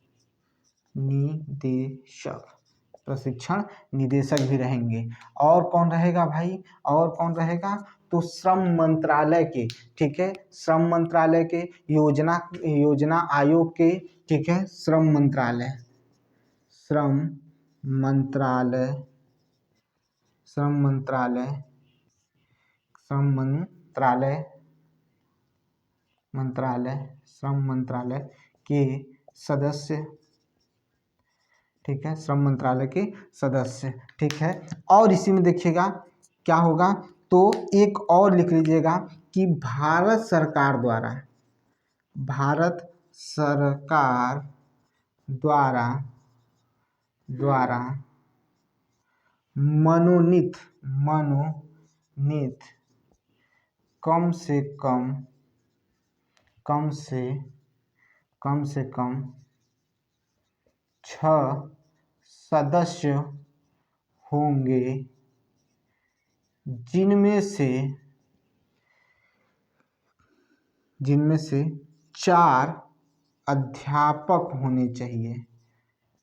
प्रशिक्षण निदेशक भी रहेंगे। और कौन रहेगा भाई? और कौन रहेगा? तो श्रम मंत्रालय के, ठीक है, श्रम मंत्रालय के योजना आयोग के, ठीक है, श्रम मंत्रालय, श्रम मंत्रालय, श्रम मंत्रालय, श्रम मंत्रालय, श्रम मंत्रालय के सदस्य। ठीक है, श्रम मंत्रालय के सदस्य। ठीक है, और इसी में देखिएगा क्या होगा? तो एक और लिख लीजिएगा कि भारत सरकार द्वारा, भारत सरकार द्वारा मनोनीत कम से कम 6 सदस्य होंगे, जिनमें से 4 अध्यापक होने चाहिए,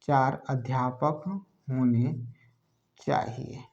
4 अध्यापक होने चाहिए।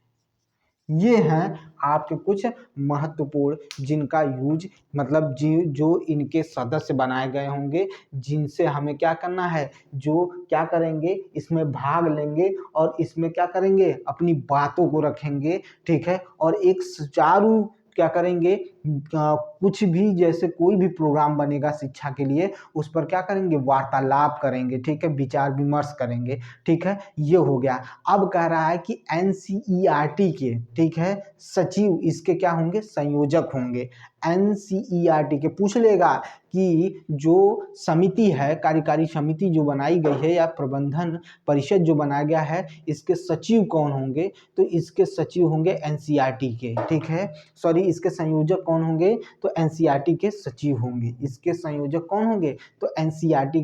ये हैं आपके कुछ महत्वपूर्ण, जिनका यूज मतलब जो इनके सदस्य बनाए गए होंगे, जिनसे हमें क्या करना है, जो क्या करेंगे, इसमें भाग लेंगे और इसमें क्या करेंगे, अपनी बातों को रखेंगे। ठीक है, और एक सुचारू क्या करेंगे, कुछ भी जैसे कोई भी प्रोग्राम बनेगा शिक्षा के लिए, उस पर क्या करेंगे, वार्तालाप करेंगे। ठीक है, विचार विमर्श करेंगे। ठीक है, ये हो गया। अब कह रहा है कि एनसीईआरटी के, ठीक है, सचिव इसके क्या होंगे, संयोजक होंगे। एनसीईआरटी के पूछ लेगा कि जो समिति है, कार्यकारी समिति जो बनाई गई है या प्रबंधन परिषद जो बनाया गया है, इसके सचिव कौन होंगे? तो इसके सचिव होंगे एनसीईआरटी के। ठीक है, सॉरी, इसके संयोजक कौन होंगे? तो एनसीईआरटी के सचिव होंगे। इसके संयोजक कौन होंगे? तो एनसीईआरटी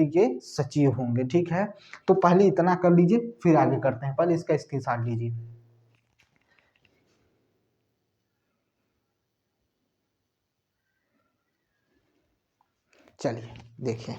के सचिव होंगे। ठीक है, तो पहले इतना कर लीजिए, फिर आगे करते हैं। पहले इसका स्क्रीनशॉट लीजिए। चलिए देखिए,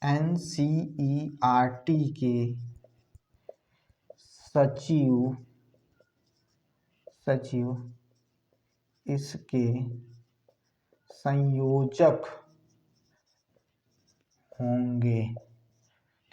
एनसीईआरटी के सचिव इसके संयोजक होंगे।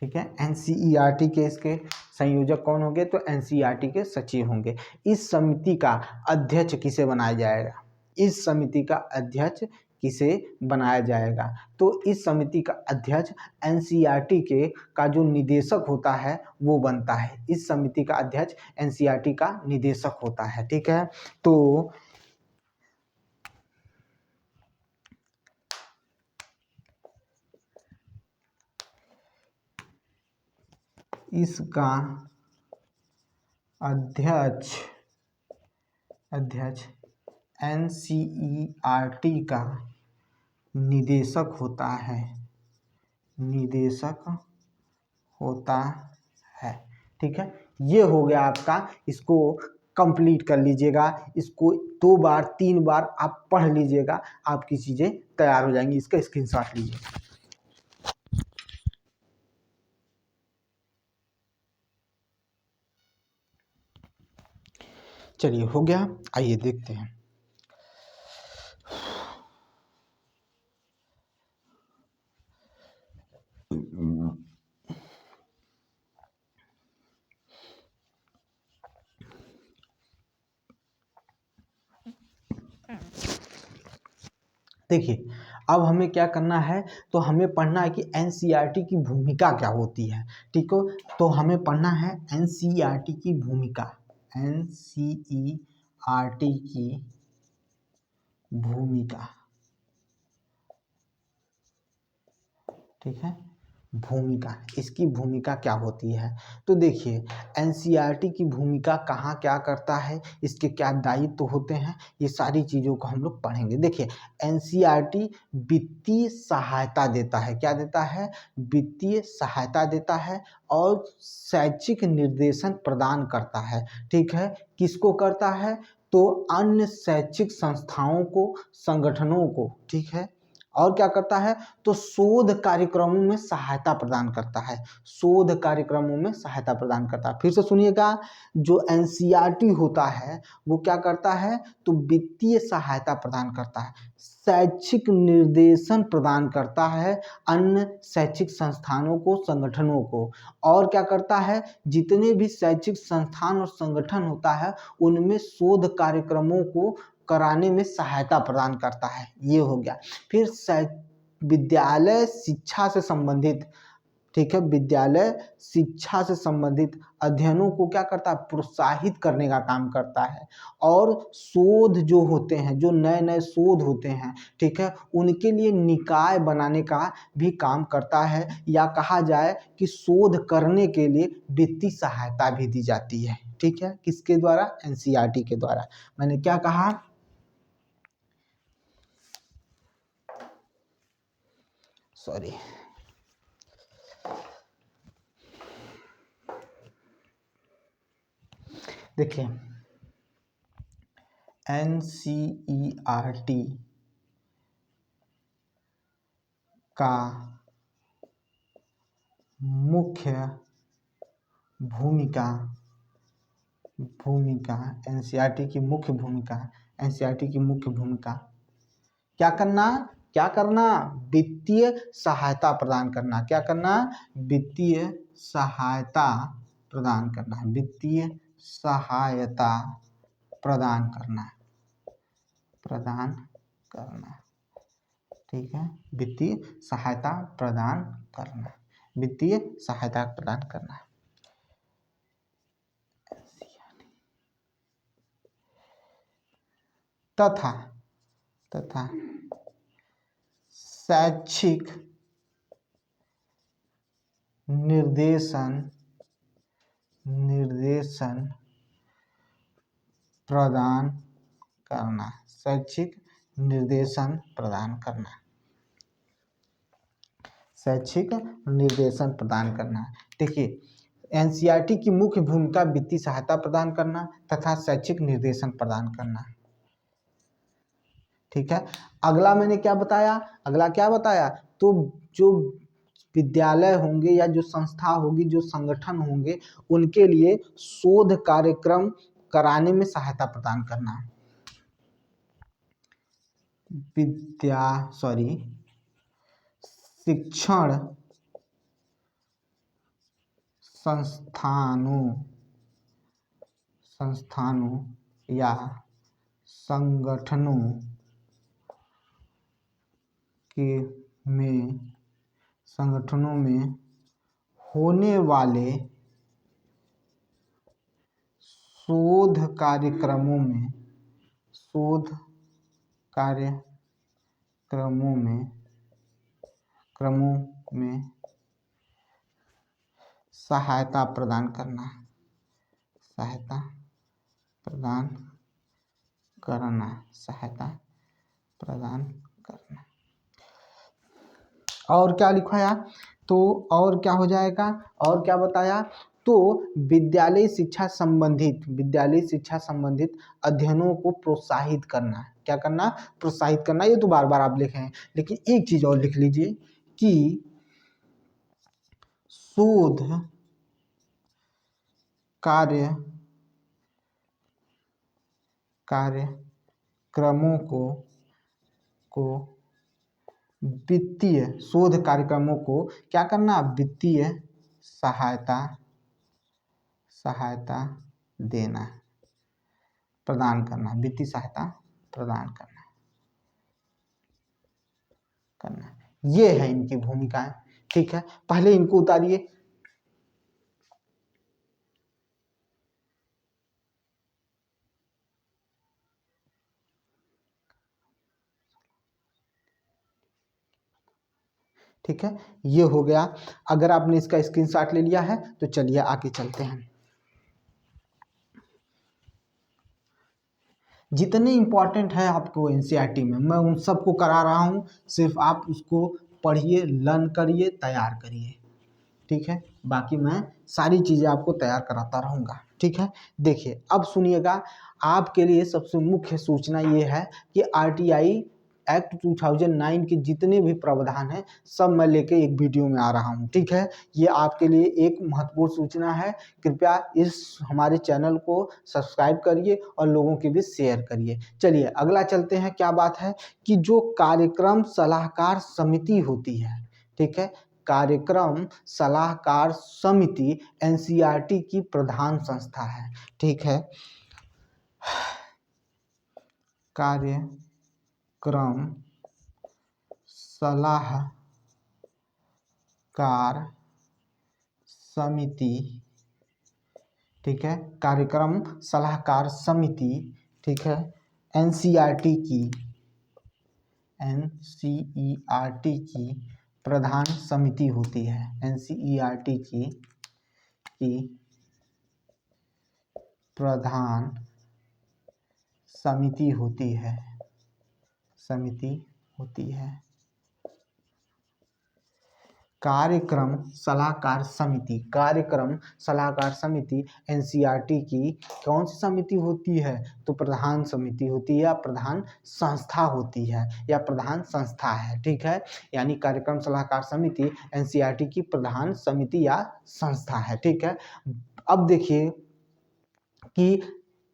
ठीक है, एनसीईआरटी के इसके संयोजक कौन होंगे? तो एनसीईआरटी के सचिव होंगे। इस समिति का अध्यक्ष किसे बनाया जाएगा? इस समिति का अध्यक्ष किसे बनाया जाएगा। तो इस समिति का अध्यक्ष एनसीईआरटी के का जो निदेशक होता है वो बनता है। इस समिति का अध्यक्ष एनसीईआरटी का निदेशक होता है। ठीक है, तो इसका अध्यक्ष एनसीईआरटी का निदेशक होता है, निदेशक होता है। ठीक है, ये हो गया आपका, इसको कंप्लीट कर लीजिएगा, इसको 2 बार 3 बार आप पढ़ लीजिएगा, आपकी चीज़ें तैयार हो जाएंगी। इसका स्क्रीनशॉट लीजिए। चलिए हो गया, आइए देखते हैं। देखिए, अब हमें क्या करना है, तो हमें पढ़ना है कि एनसीईआरटी की भूमिका क्या होती है। ठीक हो, तो हमें पढ़ना है एनसीईआरटी की भूमिका, एनसीईआरटी की भूमिका। ठीक है, भूमिका, इसकी भूमिका क्या होती है। तो देखिए, एनसीईआरटी की भूमिका कहाँ क्या करता है, इसके क्या दायित्व होते हैं, ये सारी चीज़ों को हम लोग पढ़ेंगे। देखिए, एनसीईआरटी वित्तीय सहायता देता है, क्या देता है, वित्तीय सहायता देता है और शैक्षिक निर्देशन प्रदान करता है। ठीक है, किसको करता है, तो अन्य शैक्षिक संस्थाओं को, संगठनों को। ठीक है, और क्या करता है, तो शोध कार्यक्रमों में सहायता प्रदान करता है, शोध कार्यक्रमों में सहायता प्रदान करता है। फिर से सुनिएगा, जो एनसीईआरटी होता है वो क्या करता है, तो वित्तीय सहायता प्रदान करता है, शैक्षिक निर्देशन प्रदान करता है अन्य शैक्षिक संस्थानों को, संगठनों को। और क्या करता है, जितने भी शैक्षिक संस्थान और संगठन होता है उनमें शोध कार्यक्रमों को कराने में सहायता प्रदान करता है। ये हो गया। फिर विद्यालय शिक्षा से संबंधित, ठीक है, विद्यालय शिक्षा से संबंधित अध्ययनों को क्या करता है, प्रोत्साहित करने का काम करता है। और शोध जो होते हैं, जो नए नए शोध होते हैं, ठीक है, उनके लिए निकाय बनाने का भी काम करता है, या कहा जाए कि शोध करने के लिए वित्तीय सहायता भी दी जाती है। ठीक है, किसके द्वारा, एनसीईआरटी के द्वारा। मैंने क्या कहा, सॉरी, देखिए, एनसीईआरटी का मुख्य भूमिका, एनसीईआरटी की मुख्य भूमिका, एनसीईआरटी की मुख्य भूमिका क्या करना, क्या करना, वित्तीय सहायता प्रदान करना। क्या करना, वित्तीय सहायता प्रदान करना, वित्तीय सहायता प्रदान करना, प्रदान करना। ठीक है, वित्तीय सहायता प्रदान करना, वित्तीय सहायता प्रदान करना। तथा शैक्षिक निर्देशन प्रदान करना, शैक्षिक निर्देशन प्रदान करना, शैक्षिक निर्देशन प्रदान करना। देखिए, एनसीईआरटी की मुख्य भूमिका वित्तीय सहायता प्रदान करना तथा शैक्षिक निर्देशन प्रदान करना। ठीक है, अगला मैंने क्या बताया, अगला क्या बताया, तो जो विद्यालय होंगे या जो संस्था होगी, जो संगठन होंगे, उनके लिए शोध कार्यक्रम कराने में सहायता प्रदान करना। शिक्षण संस्थानों या संगठनों के में संगठनों में होने वाले शोध कार्यक्रमों में सहायता प्रदान करना और क्या लिखवाया, तो और क्या हो जाएगा, और क्या बताया, तो विद्यालय शिक्षा संबंधित अध्ययनों को प्रोत्साहित करना। क्या करना, प्रोत्साहित करना। ये तो बार बार आप लिखे हैं, लेकिन एक चीज और लिख लीजिए कि शोध कार्यक्रमों को वित्तीय शोध कार्यक्रमों को क्या करना, वित्तीय सहायता देना, प्रदान करना, वित्तीय सहायता प्रदान करना। ये है इनकी भूमिकाएं। ठीक है, पहले इनको उतारिए। ठीक है, ये हो गया। अगर आपने इसका स्क्रीनशॉट ले लिया है तो चलिए आगे चलते हैं। जितने इम्पोर्टेंट है आपको एनसीईआरटी में, मैं उन सबको करा रहा हूँ, सिर्फ आप उसको पढ़िए, लर्न करिए, तैयार करिए। ठीक है, बाकी मैं सारी चीज़ें आपको तैयार कराता रहूँगा। ठीक है, देखिए अब सुनिएगा, आपके लिए सबसे मुख्य सूचना ये है कि आरटीआई एक्ट 2009 के जितने भी प्रावधान हैं सब मैं लेके एक वीडियो में आ रहा हूँ। ठीक है, ये आपके लिए एक महत्वपूर्ण सूचना है। कृपया इस हमारे चैनल को सब्सक्राइब करिए और लोगों के बीच शेयर करिए। चलिए अगला चलते हैं। क्या बात है कि जो कार्यक्रम सलाहकार समिति होती है, ठीक है, कार्यक्रम सलाहकार समिति एनसीईआरटी की प्रधान संस्था है। ठीक है, कार्यक्रम सलाहकार समिति, ठीक है, कार्यक्रम सलाहकार समिति, ठीक है, एनसीईआरटी की प्रधान समिति होती है। एनसीईआरटी की प्रधान समिति होती है। कार्यक्रम सलाहकार समिति एनसीईआरटी की कौन सी समिति होती है, तो प्रधान समिति होती है या प्रधान संस्था होती है या प्रधान संस्था है। ठीक है, यानी कार्यक्रम सलाहकार समिति एनसीईआरटी की प्रधान समिति या संस्था है। ठीक है, अब देखिए कि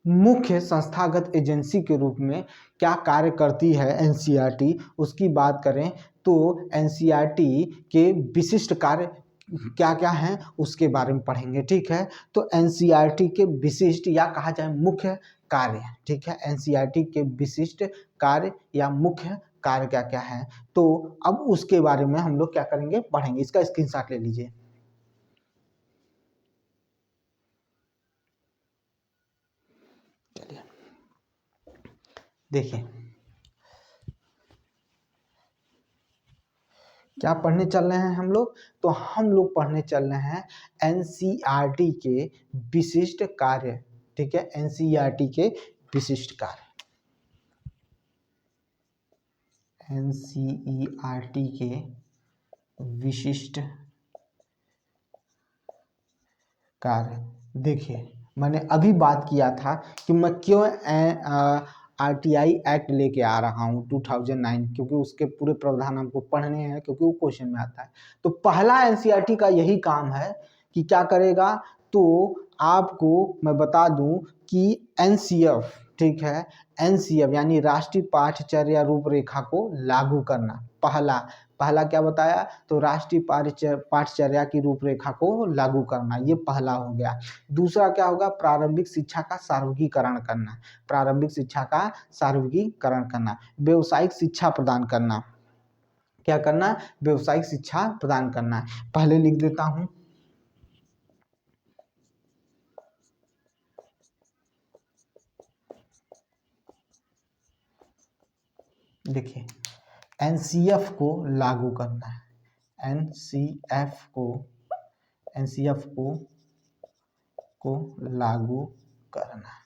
मुख्य संस्थागत एजेंसी के रूप में क्या कार्य करती है एनसीईआरटी, उसकी बात करें तो एनसीईआरटी के विशिष्ट कार्य क्या क्या हैं उसके बारे में पढ़ेंगे। ठीक है, तो एनसीईआरटी के विशिष्ट या कहा जाए मुख्य कार्य, ठीक है, एनसीईआरटी के विशिष्ट कार्य या मुख्य कार्य क्या क्या है, तो अब उसके बारे में हम लोग क्या करेंगे, पढ़ेंगे। इसका स्क्रीनशॉट ले लीजिए। चलिए देखिए क्या पढ़ने चल रहे हैं हम लोग, तो हम लोग पढ़ने चल रहे हैं एनसीईआरटी के विशिष्ट कार्य। ठीक है, एनसीईआरटी के विशिष्ट कार्य, एनसीईआरटी के विशिष्ट कार्य। देखिए मैंने अभी बात किया था कि मैं क्यों आरटीआई एक्ट लेके आ रहा हूँ 2009, क्योंकि उसके पूरे प्रावधान हमको पढ़ने हैं, क्योंकि वो क्वेश्चन में आता है। तो पहला एनसीईआरटी का यही काम है कि क्या करेगा, तो आपको मैं बता दूं कि एनसीएफ, ठीक है, एनसीएफ यानी राष्ट्रीय पाठ्यचर्या रूपरेखा को लागू करना। पहला क्या बताया, तो राष्ट्रीय पाठ्यचर्या की रूपरेखा को लागू करना, ये पहला हो गया। दूसरा क्या होगा, प्रारंभिक शिक्षा का सार्वगीकरण करना, व्यावसायिक शिक्षा प्रदान करना, क्या करना है, व्यवसायिक शिक्षा प्रदान करना है। पहले लिख देता हूँ, देखिए एनसीएफ को लागू करना है, एनसीएफ को लागू करना है,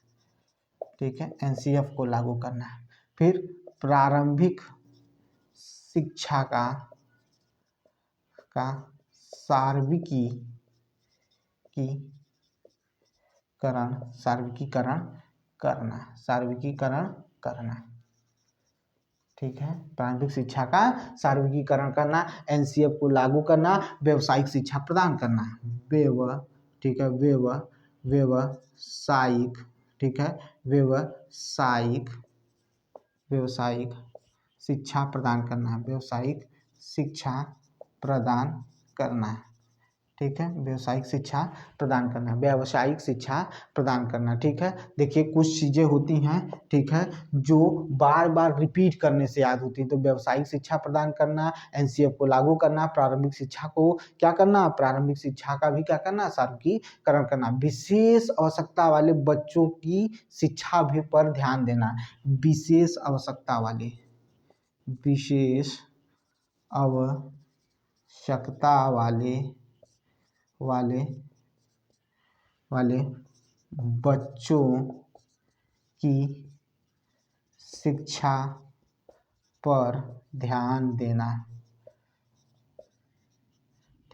ठीक है, एनसीएफ को लागू करना है। फिर प्रारंभिक शिक्षा का सार्वत्रिकीकरण करना, ठीक है, प्रारंभिक शिक्षा का सार्वत्रिकीकरण करना, एनसीएफ को लागू करना, व्यावसायिक शिक्षा प्रदान करना, ठीक है, व्यवसायिक, ठीक है, व्यवसायिक शिक्षा प्रदान करना, व्यवसायिक शिक्षा प्रदान करना है, ठीक है, व्यावसायिक शिक्षा प्रदान करना, व्यावसायिक शिक्षा प्रदान करना, ठीक है। देखिए कुछ चीज़ें होती हैं, ठीक है, जो बार बार रिपीट करने से याद होती हैं, तो व्यावसायिक शिक्षा प्रदान करना, एनसीएफ को लागू करना, प्रारंभिक शिक्षा को क्या करना, प्रारंभिक शिक्षा का भी क्या करना, सार्वत्रिकीकरण करना, विशेष आवश्यकता वाले बच्चों की शिक्षा भी पर ध्यान देना, विशेष आवश्यकता वाले बच्चों की शिक्षा पर ध्यान देना,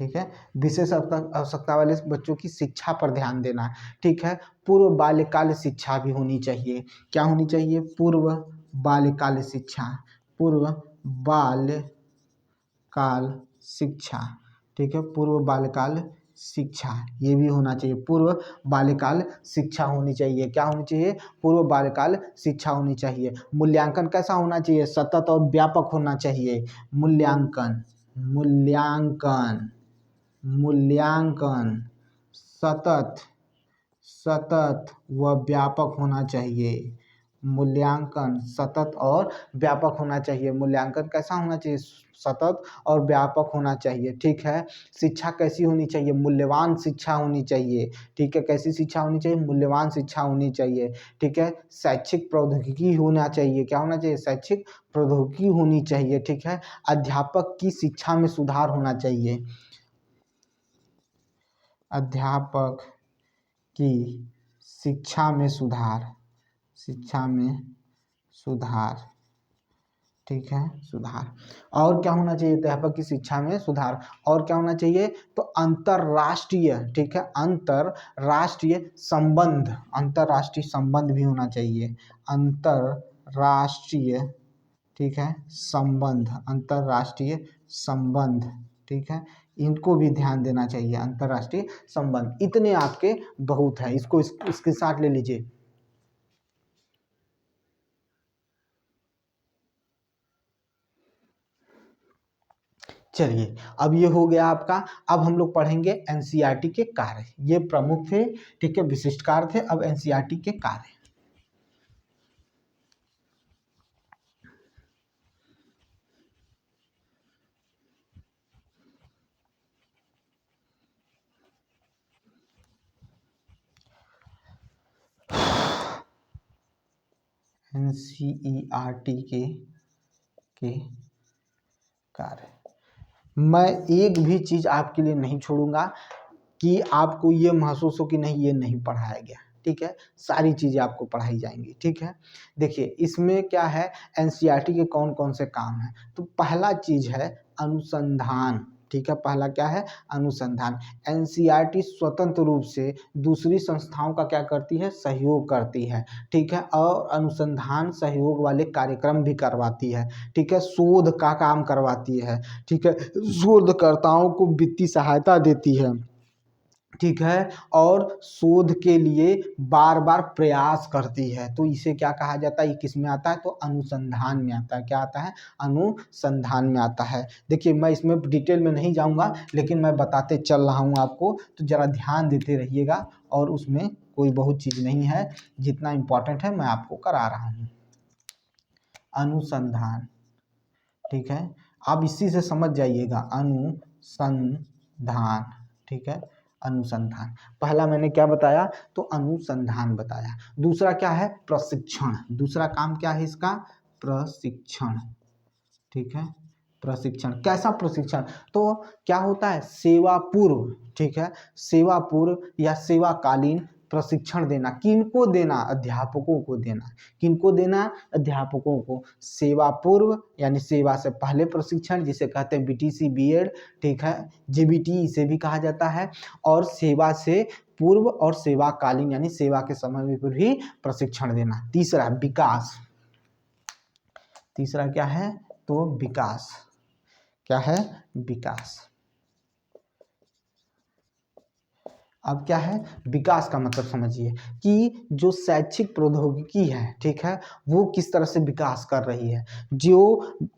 ठीक है, विशेष आवश्यकता वाले बच्चों की शिक्षा पर ध्यान देना, ठीक है। पूर्व बाल्यकाल शिक्षा भी होनी चाहिए, क्या होनी चाहिए, पूर्व बाल्यकाल शिक्षा, ठीक है, पूर्व बाल्यकाल शिक्षा, ये भी होना चाहिए, पूर्व बाल्यकाल शिक्षा होनी चाहिए, क्या होनी चाहिए, पूर्व बाल्यकाल शिक्षा होनी चाहिए। मूल्यांकन कैसा होना चाहिए, सतत और व्यापक होना चाहिए, मूल्यांकन सतत व व्यापक होना चाहिए, मूल्यांकन सतत और व्यापक होना चाहिए, मूल्यांकन कैसा होना चाहिए, सतत और व्यापक होना चाहिए, ठीक है। शिक्षा कैसी होनी चाहिए, मूल्यवान शिक्षा होनी चाहिए, ठीक है, कैसी शिक्षा होनी चाहिए, मूल्यवान शिक्षा होनी चाहिए, ठीक है। शैक्षिक प्रौद्योगिकी होना चाहिए, क्या होना चाहिए, शैक्षिक प्रौद्योगिकी होनी चाहिए, ठीक है। अध्यापक की शिक्षा में सुधार होना चाहिए, अध्यापक की शिक्षा में सुधार, ठीक है, सुधार। और क्या होना चाहिए, अध्यापक की शिक्षा में सुधार, और क्या होना चाहिए, तो अंतरराष्ट्रीय, ठीक है, अंतरराष्ट्रीय संबंध भी होना चाहिए, अंतरराष्ट्रीय, ठीक है, अंतरराष्ट्रीय संबंध, ठीक है, इनको भी ध्यान देना चाहिए, अंतरराष्ट्रीय संबंध। इतने आपके बहुत है, इसको इसके साथ ले लीजिए। चलिए अब ये हो गया आपका। अब हम लोग पढ़ेंगे एनसीईआरटी के कार्य, ये प्रमुख थे, ठीक है, विशिष्ट कार्य थे। अब एनसीईआरटी के कार्य, एनसीईआरटी के कार्य, मैं एक भी चीज आपके लिए नहीं छोड़ूंगा कि आपको ये महसूस हो कि नहीं ये नहीं पढ़ाया गया, ठीक है, सारी चीजें आपको पढ़ाई जाएंगी, ठीक है। देखिए इसमें क्या है, एनसीईआरटी के कौन कौन से काम हैं, तो पहला चीज है अनुसंधान, ठीक है, पहला क्या है, अनुसंधान। एनसीईआरटी स्वतंत्र रूप से दूसरी संस्थाओं का क्या करती है, सहयोग करती है, ठीक है, और अनुसंधान सहयोग वाले कार्यक्रम भी करवाती है, ठीक है, शोध का काम करवाती है, ठीक है, शोधकर्ताओं को वित्तीय सहायता देती है, ठीक है, और शोध के लिए बार बार प्रयास करती है, तो इसे क्या कहा जाता है, ये किस में आता है, तो अनुसंधान में आता है, क्या आता है, अनुसंधान में आता है। देखिए मैं इसमें डिटेल में नहीं जाऊंगा, लेकिन मैं बताते चल रहा हूँ आपको, तो जरा ध्यान देते रहिएगा, और उसमें कोई बहुत चीज़ नहीं है, जितना इम्पोर्टेंट है मैं आपको करा रहा हूँ। अनुसंधान, ठीक है, आप इसी से समझ जाइएगा, अनुसंधान, ठीक है, अनुसंधान। पहला मैंने क्या बताया, तो अनुसंधान बताया। दूसरा क्या है, प्रशिक्षण। दूसरा काम क्या है इसका, प्रशिक्षण, ठीक है, प्रशिक्षण। कैसा प्रशिक्षण, तो क्या होता है, सेवा पूर्व, ठीक है, सेवा पूर्व या सेवाकालीन प्रशिक्षण देना। किनको देना, अध्यापकों को देना। किनको देना, अध्यापकों को। सेवा पूर्व यानी सेवा से पहले प्रशिक्षण, जिसे कहते हैं बीटीसी बीएड, ठीक है, जेबीटी इसे भी कहा जाता है। और सेवा से पूर्व और सेवाकालीन यानी सेवा के समय में भी प्रशिक्षण देना। तीसरा विकास। तीसरा क्या है, तो विकास। क्या है, विकास। अब क्या है, विकास का मतलब समझिए कि जो शैक्षिक प्रौद्योगिकी है, ठीक है, वो किस तरह से विकास कर रही है। जो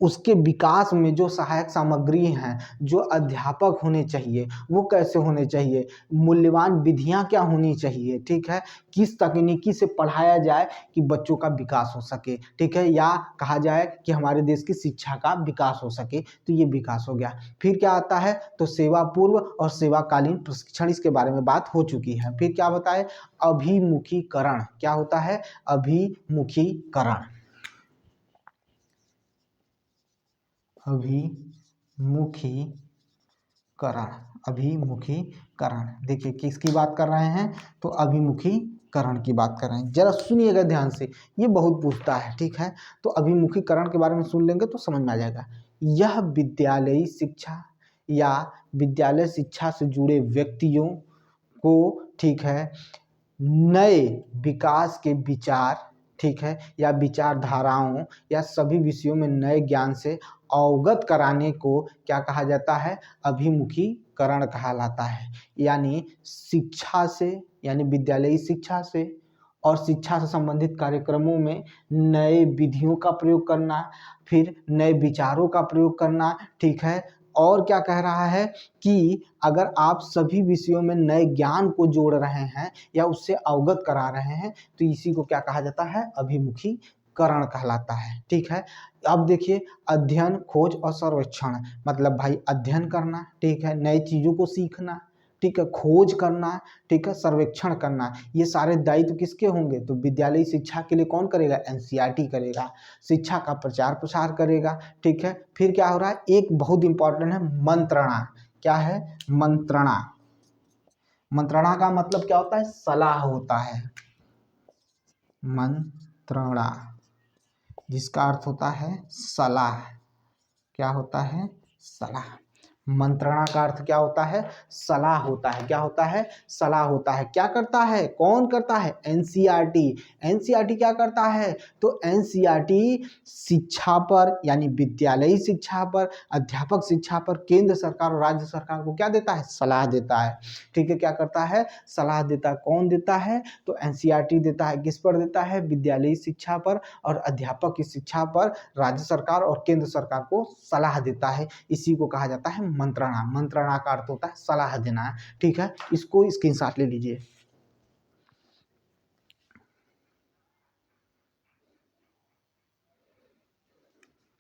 उसके विकास में जो सहायक सामग्री हैं, जो अध्यापक होने चाहिए वो कैसे होने चाहिए, मूल्यवान विधियां क्या होनी चाहिए, ठीक है, किस तकनीकी से पढ़ाया जाए कि बच्चों का विकास हो सके, ठीक है, या कहा जाए कि हमारे देश की शिक्षा का विकास हो सके, तो ये विकास हो गया। फिर क्या आता है, तो सेवा पूर्व और सेवाकालीन प्रशिक्षण, इसके बारे में बात हो चुकी है। फिर क्या बताए, अभिमुखीकरण। क्या होता है, अभिमुखीकरण। अभिमुखीकरण, अभिमुखीकरण। देखिए किसकी बात कर रहे हैं, तो अभिमुखीकरण की बात कर रहे हैं। जरा सुनिएगा ध्यान से, ये बहुत पूछता है, ठीक है। तो अभिमुखीकरण के बारे में सुन लेंगे तो समझ में आ जाएगा। यह विद्यालयी शिक्षा या विद्यालय शिक्षा से जुड़े व्यक्तियों को, ठीक है, नए विकास के विचार, ठीक है, या विचारधाराओं या सभी विषयों में नए ज्ञान से अवगत कराने को क्या कहा जाता है, अभिमुखीकरण कहलाता है। यानी शिक्षा से, यानी विद्यालयी शिक्षा से और शिक्षा से संबंधित कार्यक्रमों में नए विधियों का प्रयोग करना, फिर नए विचारों का प्रयोग करना, ठीक है। और क्या कह रहा है कि अगर आप सभी विषयों में नए ज्ञान को जोड़ रहे हैं या उससे अवगत करा रहे हैं, तो इसी को क्या कहा जाता है, अभिमुखीकरण कहलाता है, ठीक है। अब देखिए, अध्ययन, खोज और सर्वेक्षण, मतलब भाई अध्ययन करना, ठीक है, नई चीज़ों को सीखना, ठीक है, खोज करना, ठीक है, सर्वेक्षण करना, ये सारे दायित्व किसके होंगे, तो विद्यालयी शिक्षा के लिए कौन करेगा, एनसीईआरटी करेगा। शिक्षा का प्रचार प्रसार करेगा, ठीक है। फिर क्या हो रहा है, एक बहुत इंपॉर्टेंट है, मंत्रणा। क्या है, मंत्रणा। मंत्रणा का मतलब क्या होता है, सलाह होता है। मंत्रणा, जिसका अर्थ होता है सलाह। क्या होता है, सलाह। मंत्रणा का अर्थ क्या होता है, सलाह होता है। क्या होता है, सलाह होता है। क्या करता है, कौन करता है, एनसीईआरटी। एनसीईआरटी क्या करता है, तो एनसीईआरटी शिक्षा पर यानी विद्यालयी शिक्षा पर, अध्यापक शिक्षा पर केंद्र सरकार और राज्य सरकार को क्या देता है, सलाह देता है, ठीक है। क्या करता है, सलाह देता है। कौन देता है, तो एनसीईआरटी देता है। किस पर देता है, विद्यालयी शिक्षा पर और अध्यापक की शिक्षा पर राज्य सरकार और केंद्र सरकार को सलाह देता है। इसी को कहा जाता है मंत्रणा। मंत्रणा का अर्थ होता है सलाह देना, ठीक है। इसको स्क्रीनशॉट ले लीजिए।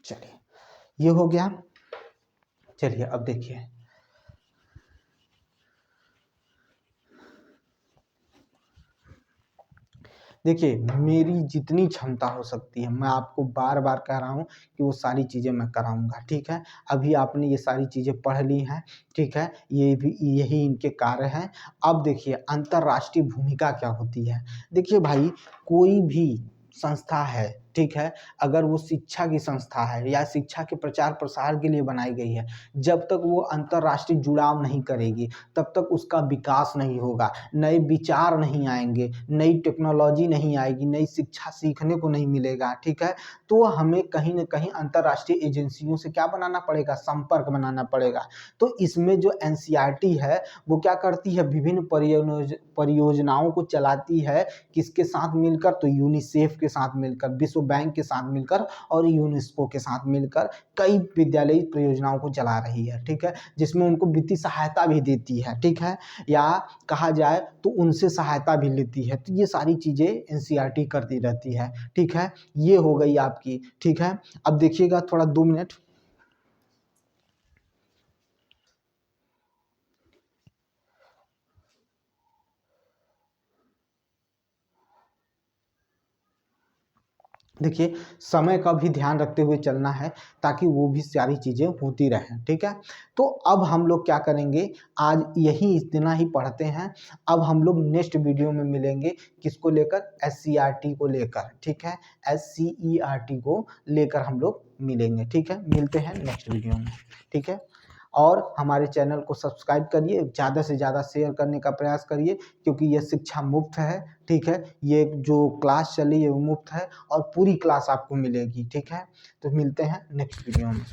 चलिए, ये हो गया। चलिए अब देखिए, देखिए मेरी जितनी क्षमता हो सकती है मैं आपको बार बार कह रहा हूँ कि वो सारी चीज़ें मैं कराऊंगा, ठीक है। अभी आपने ये सारी चीज़ें पढ़ ली हैं, ठीक है, ये भी यही इनके कार्य हैं। अब देखिए अंतर्राष्ट्रीय भूमिका क्या होती है। देखिए भाई, कोई भी संस्था है, ठीक है, अगर वो शिक्षा की संस्था है या शिक्षा के प्रचार प्रसार के लिए बनाई गई है, जब तक वो अंतर्राष्ट्रीय जुड़ाव नहीं करेगी तब तक उसका विकास नहीं होगा, नए विचार नहीं आएंगे, नई टेक्नोलॉजी नहीं आएगी, नई शिक्षा सीखने को नहीं मिलेगा, ठीक है। तो हमें कहीं ना कहीं अंतर्राष्ट्रीय एजेंसियों से क्या बनाना पड़ेगा, संपर्क बनाना पड़ेगा। तो इसमें जो एनसीईआरटी है वो क्या करती है, विभिन्न परियोजनाओं को चलाती है। किसके साथ मिलकर, तो यूनिसेफ के साथ मिलकर, विश्व बैंक के साथ मिलकर और यूनेस्को के साथ मिलकर कई विद्यालयी परियोजनाओं को चला रही है, ठीक है, जिसमें उनको वित्तीय सहायता भी देती है, ठीक है, या कहा जाए तो उनसे सहायता भी लेती है। तो ये सारी चीज़ें एनसीईआरटी करती रहती है, ठीक है। ये हो गई आपकी, ठीक है। अब देखिएगा थोड़ा 2 मिनट, देखिए समय का भी ध्यान रखते हुए चलना है ताकि वो भी सारी चीज़ें होती रहें, ठीक है। तो अब हम लोग क्या करेंगे, आज यही इतना ही पढ़ते हैं। अब हम लोग नेक्स्ट वीडियो में मिलेंगे, किसको लेकर, SCERT को लेकर, ठीक है। SCERT को लेकर हम लोग मिलेंगे, ठीक है। मिलते हैं नेक्स्ट वीडियो में, ठीक है। और हमारे चैनल को सब्सक्राइब करिए, ज़्यादा से ज़्यादा शेयर करने का प्रयास करिए, क्योंकि ये शिक्षा मुफ्त है, ठीक है। ये जो क्लास चली है वो मुफ्त है और पूरी क्लास आपको मिलेगी, ठीक है। तो मिलते हैं नेक्स्ट वीडियो में।